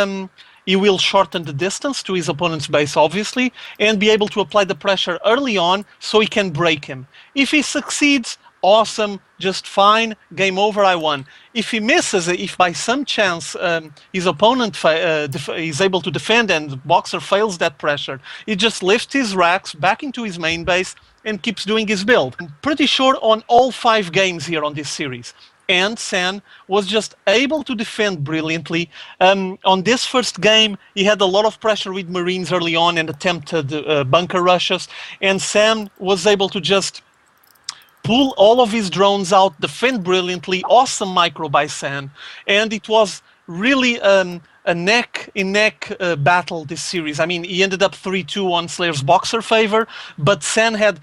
he will shorten the distance to his opponent's base, obviously, and be able to apply the pressure early on so he can break him. If he succeeds, awesome, just fine, game over, I won. If he misses, if by some chance his opponent is able to defend and Boxer fails that pressure, he just lifts his racks back into his main base and keeps doing his build. I'm pretty sure on all 5 games here on this series. And Sen was just able to defend brilliantly. On this first game, he had a lot of pressure with Marines early on and attempted bunker rushes, and Sen was able to just pull all of his drones out, defend brilliantly, awesome micro by Sen, and it was really a neck-in-neck battle this series. I mean, he ended up 3-2 on Slayer's Boxer favor, but Sen had,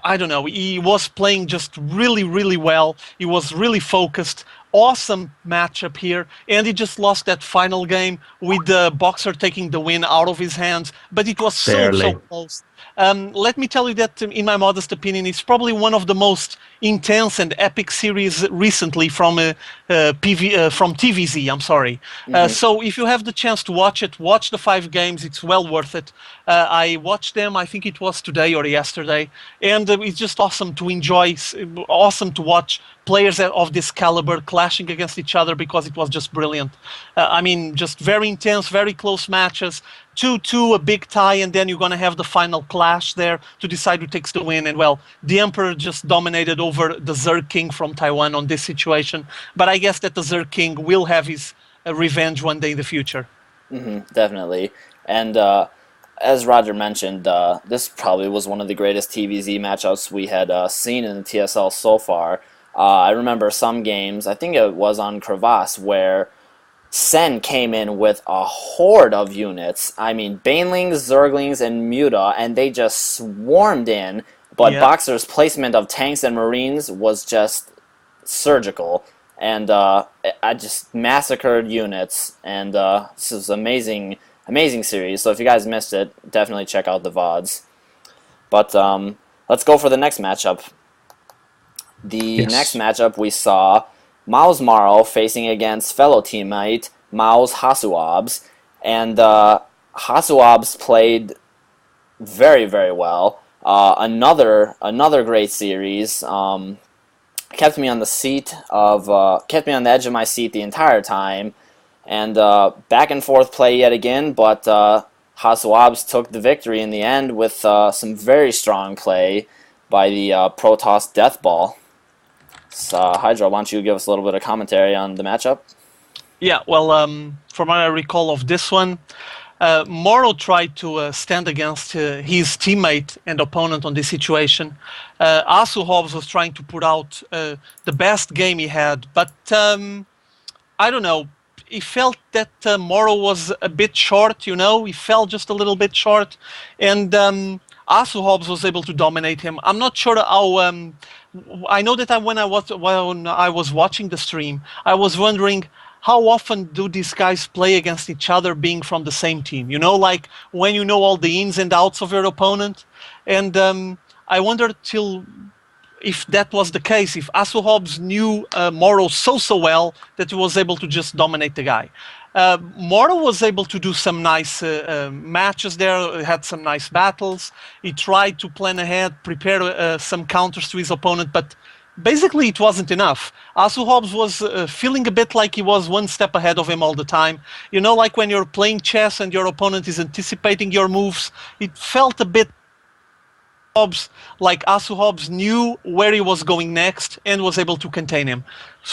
I don't know, he was playing just really, really well. He was really focused. Awesome matchup here, and he just lost that final game with the Boxer taking the win out of his hands, but it was so close. Let me tell you that, in my modest opinion, it's probably one of the most intense and epic series recently from from TVZ. I'm sorry. So if you have the chance to watch it, watch the 5 games. It's well worth it. I watched them. I think it was today or yesterday, and it's just awesome to enjoy. Awesome to watch players of this caliber clashing against each other, because it was just brilliant. I mean, just very intense, very close matches. 2-2, a big tie, and then you're going to have the final clash there to decide who takes the win. And well, the Emperor just dominated over the Zerg King from Taiwan on this situation. But I guess that the Zerg King will have his revenge one day in the future. Definitely. And as Roger mentioned, this probably was one of the greatest TVZ matchups we had seen in the TSL so far. I remember some games, I think it was on Crevasse, where Sen came in with a horde of units. I mean, Banelings, Zerglings, and Muta, and they just swarmed in. But Boxer's placement of tanks and Marines was just surgical. And I just massacred units. And this is amazing series. So if you guys missed it, definitely check out the VODs. But let's go for the next matchup. The next matchup we saw Mao's Maro facing against fellow teammate Mao's Hasuabs, and Hasuabs played very, very well. Another great series. Kept me on the edge of my seat the entire time, and back and forth play yet again. But Hasuabs took the victory in the end with some very strong play by the Protoss Deathball. So, Hydra, why don't you give us a little bit of commentary on the matchup? Yeah, well, from what I recall of this one, Moro tried to stand against his teammate and opponent on this situation. Asu Hobbs was trying to put out the best game he had, but I don't know. He felt that Moro was a bit short, he fell just a little bit short, and Asu Hobbs was able to dominate him. I'm not sure how... I know that when I was watching the stream, I was wondering how often do these guys play against each other being from the same team? Like when you know all the ins and outs of your opponent. And I wondered if that was the case, if Asu Hobbs knew Moro so well that he was able to just dominate the guy. Moro was able to do some nice matches there, had some nice battles. He tried to plan ahead, prepare some counters to his opponent, but basically it wasn't enough. Asu Hobbs was feeling a bit like he was one step ahead of him all the time. Like when you're playing chess and your opponent is anticipating your moves, it felt a bit like Asu Hobbs knew where he was going next and was able to contain him.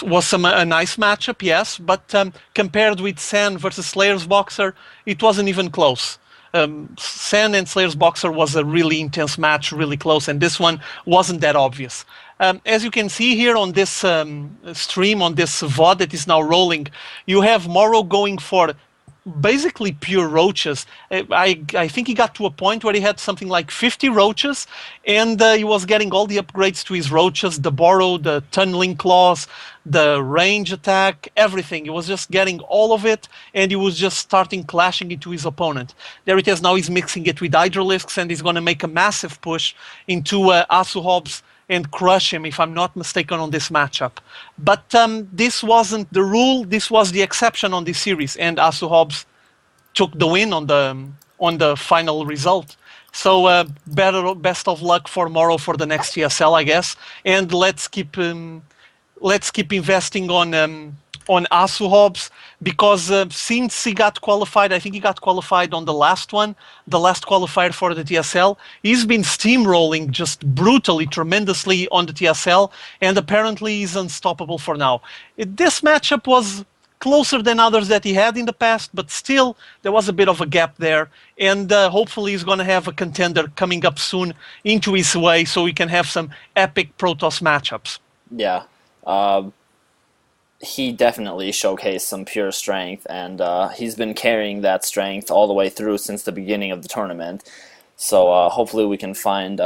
Was a nice matchup, yes, but compared with Sen versus Slayer's Boxer, it wasn't even close. Sen and Slayer's Boxer was a really intense match, really close, and this one wasn't that obvious. As you can see here on this stream, on this VOD that is now rolling, you have Moro going for basically pure roaches. I think he got to a point where he had something like 50 roaches, and he was getting all the upgrades to his roaches, the borrow, the tunneling claws, the range attack, everything. He was just getting all of it, and he was just starting clashing into his opponent. There it is. Now he's mixing it with Hydralisks, and he's going to make a massive push into Asu Hobbs and crush him, if I'm not mistaken, on this matchup. But this wasn't the rule, this was the exception on this series, and Asu Hobbs took the win on the final result. So best of luck for Moro for the next TSL, I guess, and let's keep investing on Asu Hobbs, because since he got qualified, I think he got qualified on the last qualifier for the TSL, he's been steamrolling just brutally, tremendously on the TSL, and apparently he's unstoppable for now. This matchup was closer than others that he had in the past, but still there was a bit of a gap there, and hopefully he's going to have a contender coming up soon into his way so we can have some epic Protoss matchups. Yeah. He definitely showcased some pure strength, and he's been carrying that strength all the way through since the beginning of the tournament. So hopefully we can find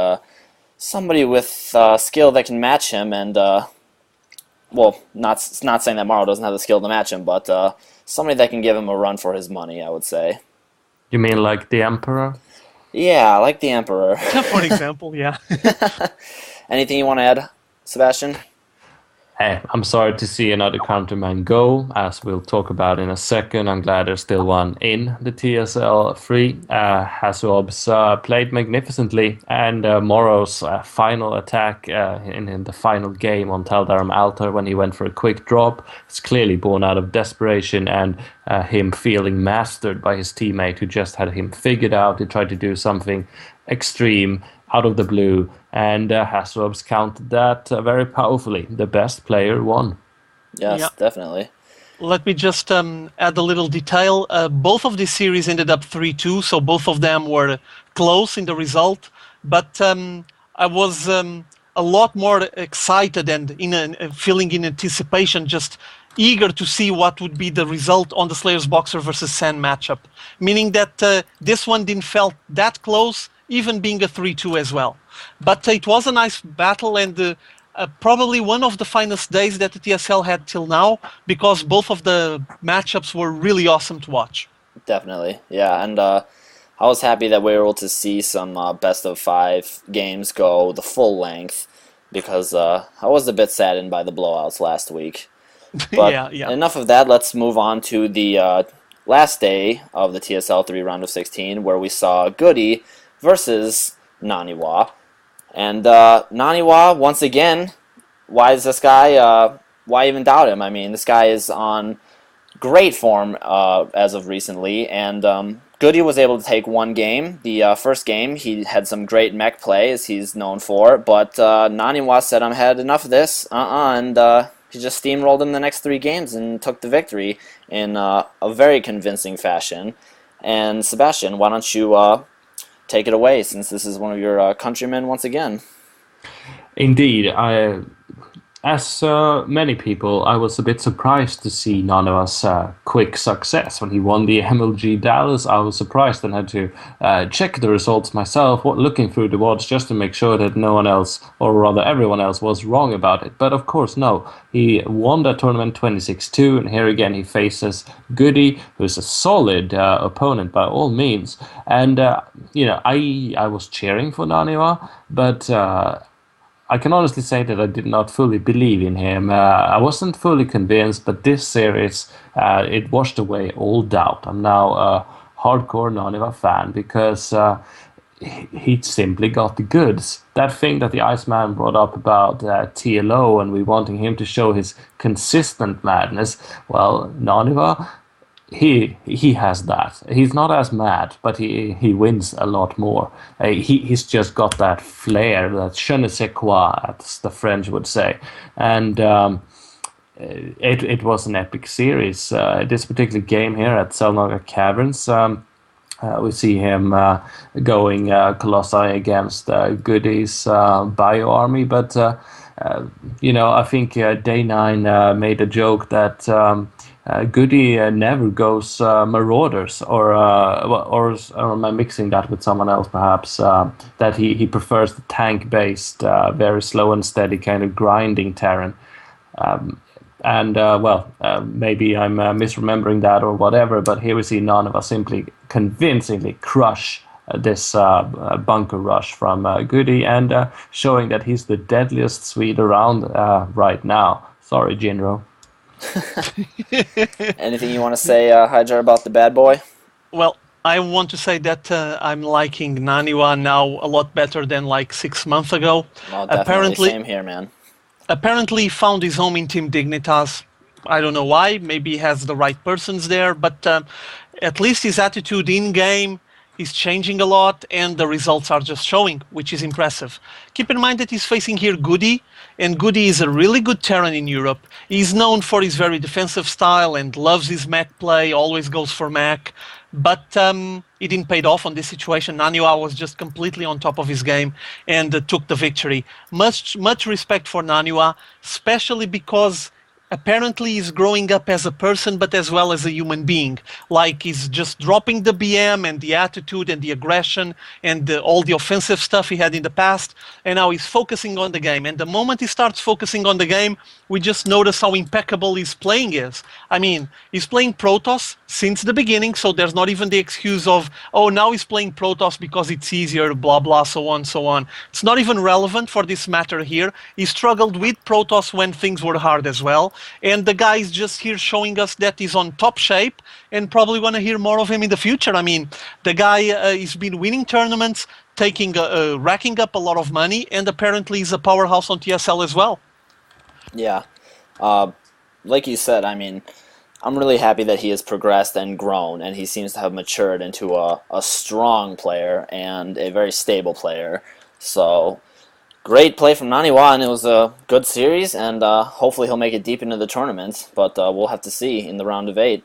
somebody with skill that can match him, and well, not saying that Maro doesn't have the skill to match him, but somebody that can give him a run for his money, I would say. You mean like the Emperor? Yeah, like the Emperor. For example, yeah. Anything you want to add, Sebastian? Hey, I'm sorry to see another countryman go, as we'll talk about in a second. I'm glad there's still one in the TSL 3. Hasuob's played magnificently, and Moro's final attack in the final game on Taldaram Altar when he went for a quick drop is clearly born out of desperation and him feeling mastered by his teammate who just had him figured out. He tried to do something extreme out of the blue, and Hasselhoff's countered that very powerfully. The best player won. Yes, Yeah. definitely. Let me just add a little detail. Both of these series ended up 3-2, so both of them were close in the result. But I was a lot more excited and feeling in anticipation, just eager to see what would be the result on the Slayers Boxer versus Sen matchup. Meaning that this one didn't felt that close, even being a 3-2 as well. But it was a nice battle, and probably one of the finest days that the TSL had till now, because both of the matchups were really awesome to watch. Definitely, yeah, and I was happy that we were able to see some best of 5 games go the full length, because I was a bit saddened by the blowouts last week. But yeah. Enough of that. Let's move on to the last day of the TSL 3 round of 16, where we saw Goody versus Naniwa. And Naniwa, once again, why is this guy, why even doubt him? I mean, this guy is on great form as of recently, and Goody was able to take one game. The first game, he had some great mech play, as he's known for, but Naniwa said, "I've had enough of this," and he just steamrolled him the next 3 games and took the victory in a very convincing fashion. And Sebastian, why don't you take it away, since this is one of your countrymen once again? Indeed, as many people, I was a bit surprised to see Nanoa's quick success. When he won the MLG Dallas, I was surprised and had to check the results myself, looking through the odds just to make sure that no one else, or rather everyone else, was wrong about it. But of course, no. He won that tournament 26-2, and here again he faces Goody, who's a solid opponent by all means. And, I was cheering for Naniwa, but I can honestly say that I did not fully believe in him. I wasn't fully convinced, but this series, it washed away all doubt. I'm now a hardcore Naniva fan because he simply got the goods. That thing that the Iceman brought up about TLO and we wanting him to show his consistent madness, well, Naniva, he has that. He's not as mad, but he wins a lot more. He's just got that flair, that je ne sais quoi, as the French would say. And it was an epic series. This particular game here at Selnaga Caverns, we see him going Colossi against Goody's Bio Army, but I think Day 9 made a joke that Goody never goes Marauders, or am I mixing that with someone else perhaps? That he prefers the tank-based, very slow and steady kind of grinding Terran. Maybe I'm misremembering that or whatever, but here we see Nanova simply convincingly crush this bunker rush from Goody, and showing that he's the deadliest Swede around right now. Sorry, Jinro. Anything you want to say, Hyjar, about the bad boy? Well, I want to say that I'm liking Naniwa now a lot better than like 6 months ago. Well, definitely, same here, man. Apparently found his home in Team Dignitas. I don't know why. Maybe he has the right persons there, but at least his attitude in-game is changing a lot, and the results are just showing, which is impressive. Keep in mind that he's facing here Goody, and Goody is a really good Terran in Europe. He's known for his very defensive style and loves his mech play, always goes for mech, but it didn't pay off on this situation. Naniwa was just completely on top of his game and took the victory. Much respect for Naniwa, especially because apparently he's growing up as a person, but as well as a human being. Like he's just dropping the BM and the attitude and the aggression and all the offensive stuff he had in the past, and now he's focusing on the game. And the moment he starts focusing on the game, we just notice how impeccable his playing is. I mean, he's playing Protoss since the beginning, so there's not even the excuse of, oh, now he's playing Protoss because it's easier, blah, blah, so on, so on. It's not even relevant for this matter here. He struggled with Protoss when things were hard as well, and the guy is just here showing us that he's on top shape, and probably want to hear more of him in the future. I mean, the guy he's been winning tournaments, racking up a lot of money, and apparently he's a powerhouse on TSL as well. Yeah. Like you said, I mean, I'm really happy that he has progressed and grown, and he seems to have matured into a strong player and a very stable player. So, great play from Naniwa, and it was a good series, and hopefully he'll make it deep into the tournament, but we'll have to see in the round of 8.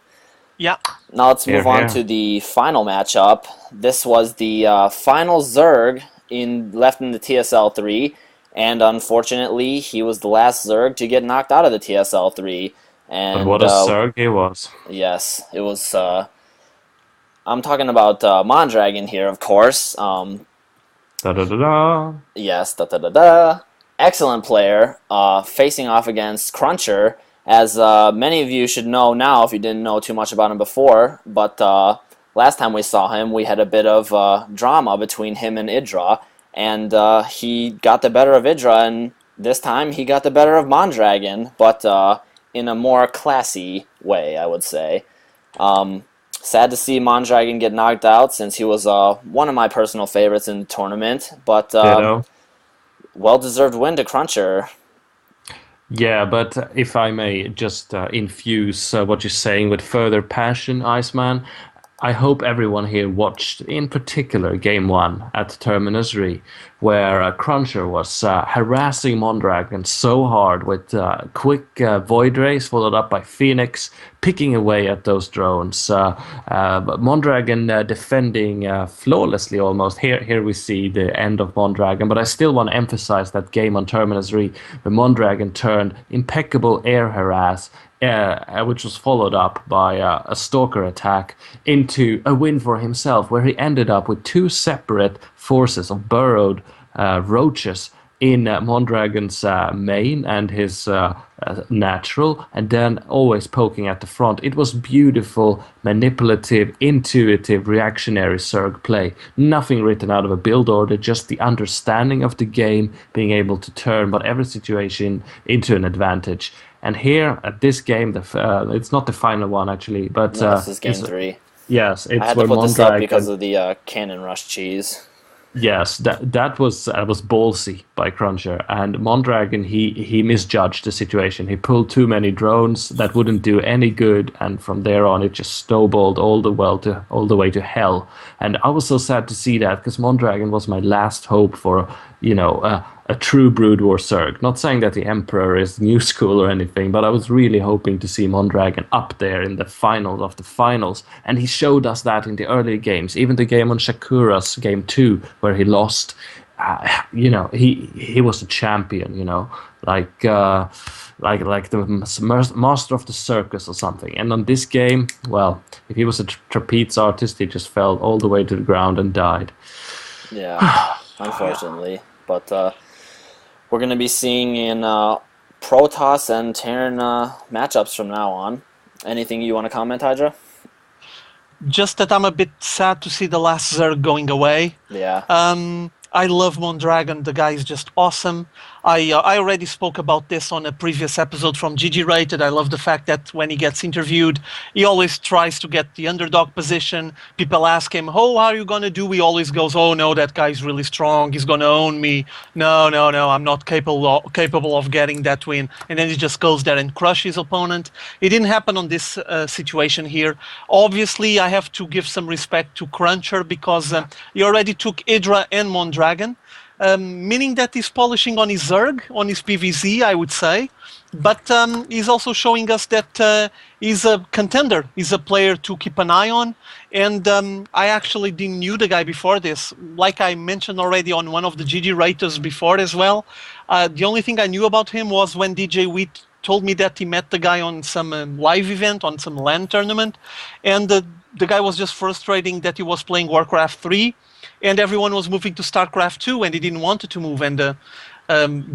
Yeah. Now let's move on to the final matchup. This was the final Zerg left in the TSL 3, and unfortunately he was the last Zerg to get knocked out of the TSL 3. And but what a Zerg he was. Yes, it was. I'm talking about Mondragon here, of course. Da-da-da-da. Yes, da-da-da-da. Excellent player, facing off against Cruncher, as many of you should know now if you didn't know too much about him before, but last time we saw him, we had a bit of drama between him and Idra, and he got the better of Idra, and this time he got the better of Mondragon, but in a more classy way, I would say. Sad to see Mondragon get knocked out, since he was one of my personal favorites in the tournament, but well-deserved win to Cruncher. Yeah, but if I may just infuse what you're saying with further passion, Iceman, I hope everyone here watched, in particular, Game 1 at Terminus Re, where Cruncher was harassing Mondragon so hard with quick Void Rays, followed up by Phoenix, picking away at those drones. But Mondragon defending flawlessly almost. Here we see the end of Mondragon, but I still want to emphasize that game on Terminus Re, where Mondragon turned impeccable air harass, which was followed up by a stalker attack, into a win for himself, where he ended up with 2 separate forces of burrowed roaches in Mondragon's main and his natural, and then always poking at the front. It was beautiful, manipulative, intuitive, reactionary Zerg play. Nothing written out of a build order, just the understanding of the game, being able to turn whatever situation into an advantage. And here at this game, it's not the final one actually, but no, this is game 3. Yes, it's I had to put this up because of the Cannon Rush cheese. Yes, that was ballsy by Cruncher, and Mondragon he misjudged the situation. He pulled too many drones that wouldn't do any good, and from there on it just snowballed all the way to hell. And I was so sad to see that, because Mondragon was my last hope for a true Brood War Zerg. Not saying that the Emperor is new school or anything, but I was really hoping to see Mondragon up there in the finals of the finals. And he showed us that in the early games. Even the game on Shakura's game 2, where he lost, he was a champion, like the master of the circus or something. And on this game, well, if he was a trapeze artist, he just fell all the way to the ground and died. Yeah, unfortunately. But we're going to be seeing in Protoss and Terran matchups from now on. Anything you want to comment, Hydra? Just that I'm a bit sad to see the last Zerg going away. Yeah. I love Mondragon. The guy is just awesome. I already spoke about this on a previous episode from GG Rated. I love the fact that when he gets interviewed, he always tries to get the underdog position. People ask him, "Oh, how are you going to do?" He always goes, "Oh, no, that guy's really strong. He's going to own me. No, I'm not capable of getting that win." And then he just goes there and crushes his opponent. It didn't happen on this situation here. Obviously, I have to give some respect to Cruncher, because he already took Idra and Mondragon. Meaning that he's polishing on his Zerg, on his PVZ, I would say. But he's also showing us that he's a contender. He's a player to keep an eye on. And I actually didn't knew the guy before this. Like I mentioned already on one of the GG Raters before as well. The only thing I knew about him was when DJ Wheat told me that he met the guy on some live event, on some LAN tournament, and the guy was just frustrating that he was playing Warcraft 3, and everyone was moving to StarCraft 2, and he didn't want to move. And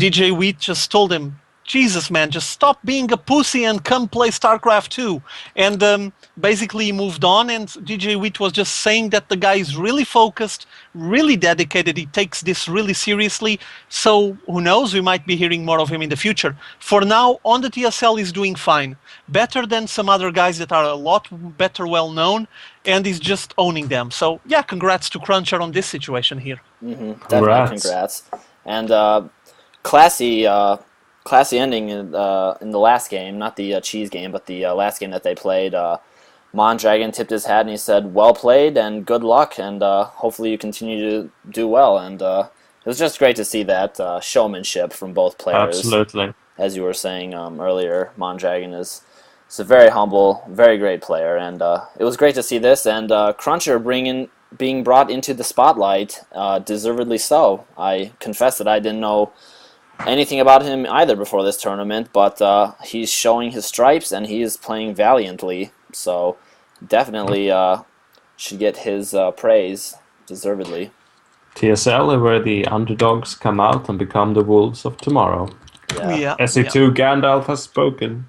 DJ Wheat just told him, Jesus, man, just stop being a pussy and come play StarCraft 2. And basically he moved on, and DJ Wheat was just saying that the guy is really focused, really dedicated. He takes this really seriously. So who knows, we might be hearing more of him in the future. For now, on the TSL, he's doing fine. Better than some other guys that are a lot better well-known, and he's just owning them. So yeah, congrats to Cruncher on this situation here. Definitely congrats. And classy ending in the last game, not the cheese game, but the last game that they played. Mondragon tipped his hat and he said, "Well played and good luck, and hopefully you continue to do well." And it was just great to see that showmanship from both players. Absolutely. As you were saying earlier, Mondragon is a very humble, very great player, and it was great to see this. And Cruncher being brought into the spotlight, deservedly so. I confess that I didn't know anything about him either before this tournament, but he's showing his stripes and he is playing valiantly, so definitely should get his praise deservedly. TSL, where the underdogs come out and become the wolves of tomorrow. Yeah. SE2 Gandalf has spoken.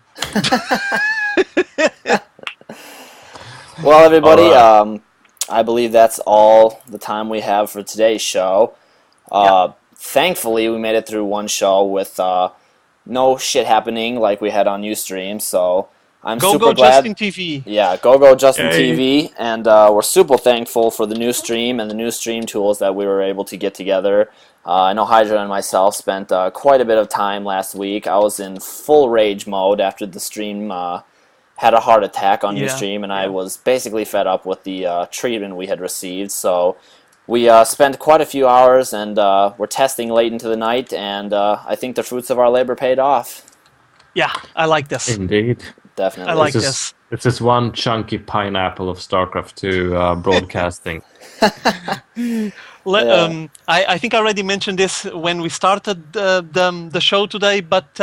Well, everybody, I believe that's all the time we have for today's show. Thankfully, we made it through one show with no shit happening like we had on Ustream, so I'm super glad. Justin TV. Yeah, go Justin TV, and we're super thankful for the new stream and the new stream tools that we were able to get together. I know Hydra and myself spent quite a bit of time last week. I was in full rage mode after the stream had a heart attack on Ustream, and I was basically fed up with the treatment we had received, so we spent quite a few hours, and we're testing late into the night, and I think the fruits of our labor paid off. Yeah, I like this. Indeed. Definitely. I like this. It's this one chunky pineapple of StarCraft 2 broadcasting. I think I already mentioned this when we started the show today, but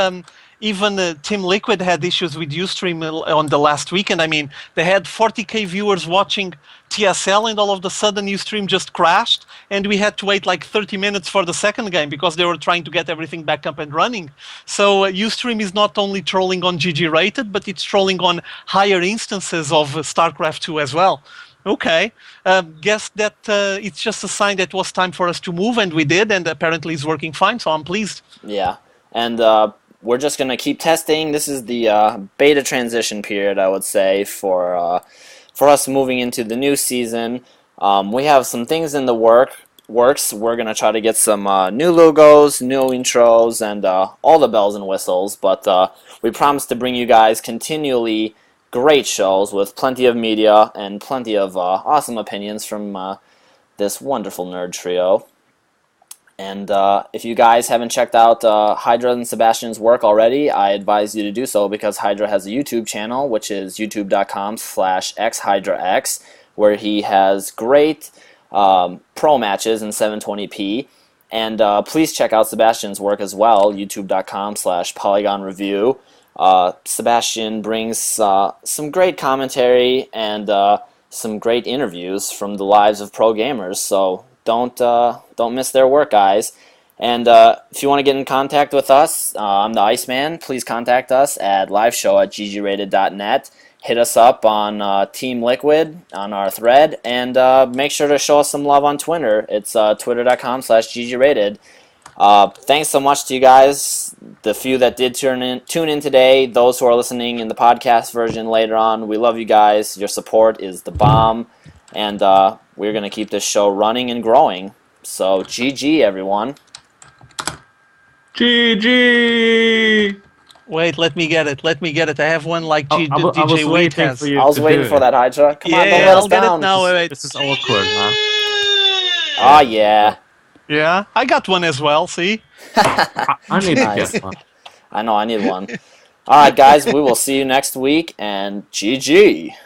even Team Liquid had issues with Ustream on the last weekend. I mean, they had 40k viewers watching TSL, and all of a sudden Ustream just crashed, and we had to wait like 30 minutes for the second game because they were trying to get everything back up and running. So Ustream is not only trolling on GG Rated, but it's trolling on higher instances of StarCraft 2 as well. Okay, guess that it's just a sign that it was time for us to move, and we did, and apparently it's working fine, so I'm pleased. Yeah, and we're just going to keep testing. This is the beta transition period, I would say, for us moving into the new season. We have some things in the works. We're going to try to get some new logos, new intros, and all the bells and whistles, but we promise to bring you guys continually great shows with plenty of media and plenty of awesome opinions from this wonderful nerd trio. And if you guys haven't checked out Hydra and Sebastian's work already, I advise you to do so, because Hydra has a YouTube channel, which is youtube.com/xhydrax, where he has great pro matches in 720p. And please check out Sebastian's work as well, youtube.com/polygonreview. Sebastian brings some great commentary and some great interviews from the lives of pro gamers, so don't miss their work, guys. And if you want to get in contact with us, I'm the Iceman. Please contact us at liveshow@ggrated.net. Hit us up on Team Liquid on our thread, and make sure to show us some love on Twitter. It's twitter.com/ggrated. Thanks so much to you guys, the few that did tune in today, those who are listening in the podcast version later on. We love you guys. Your support is the bomb, and we're going to keep this show running and growing. So GG, everyone. GG! Wait, let me get it. I have one like DJ Wade has. I was waiting for that, Hydra. Come on, don't let us down. Get it now. Wait. This is awkward, huh? Oh, yeah. Yeah, I got one as well, see? I need to get one. I know, I need one. All right, guys, we will see you next week, and GG.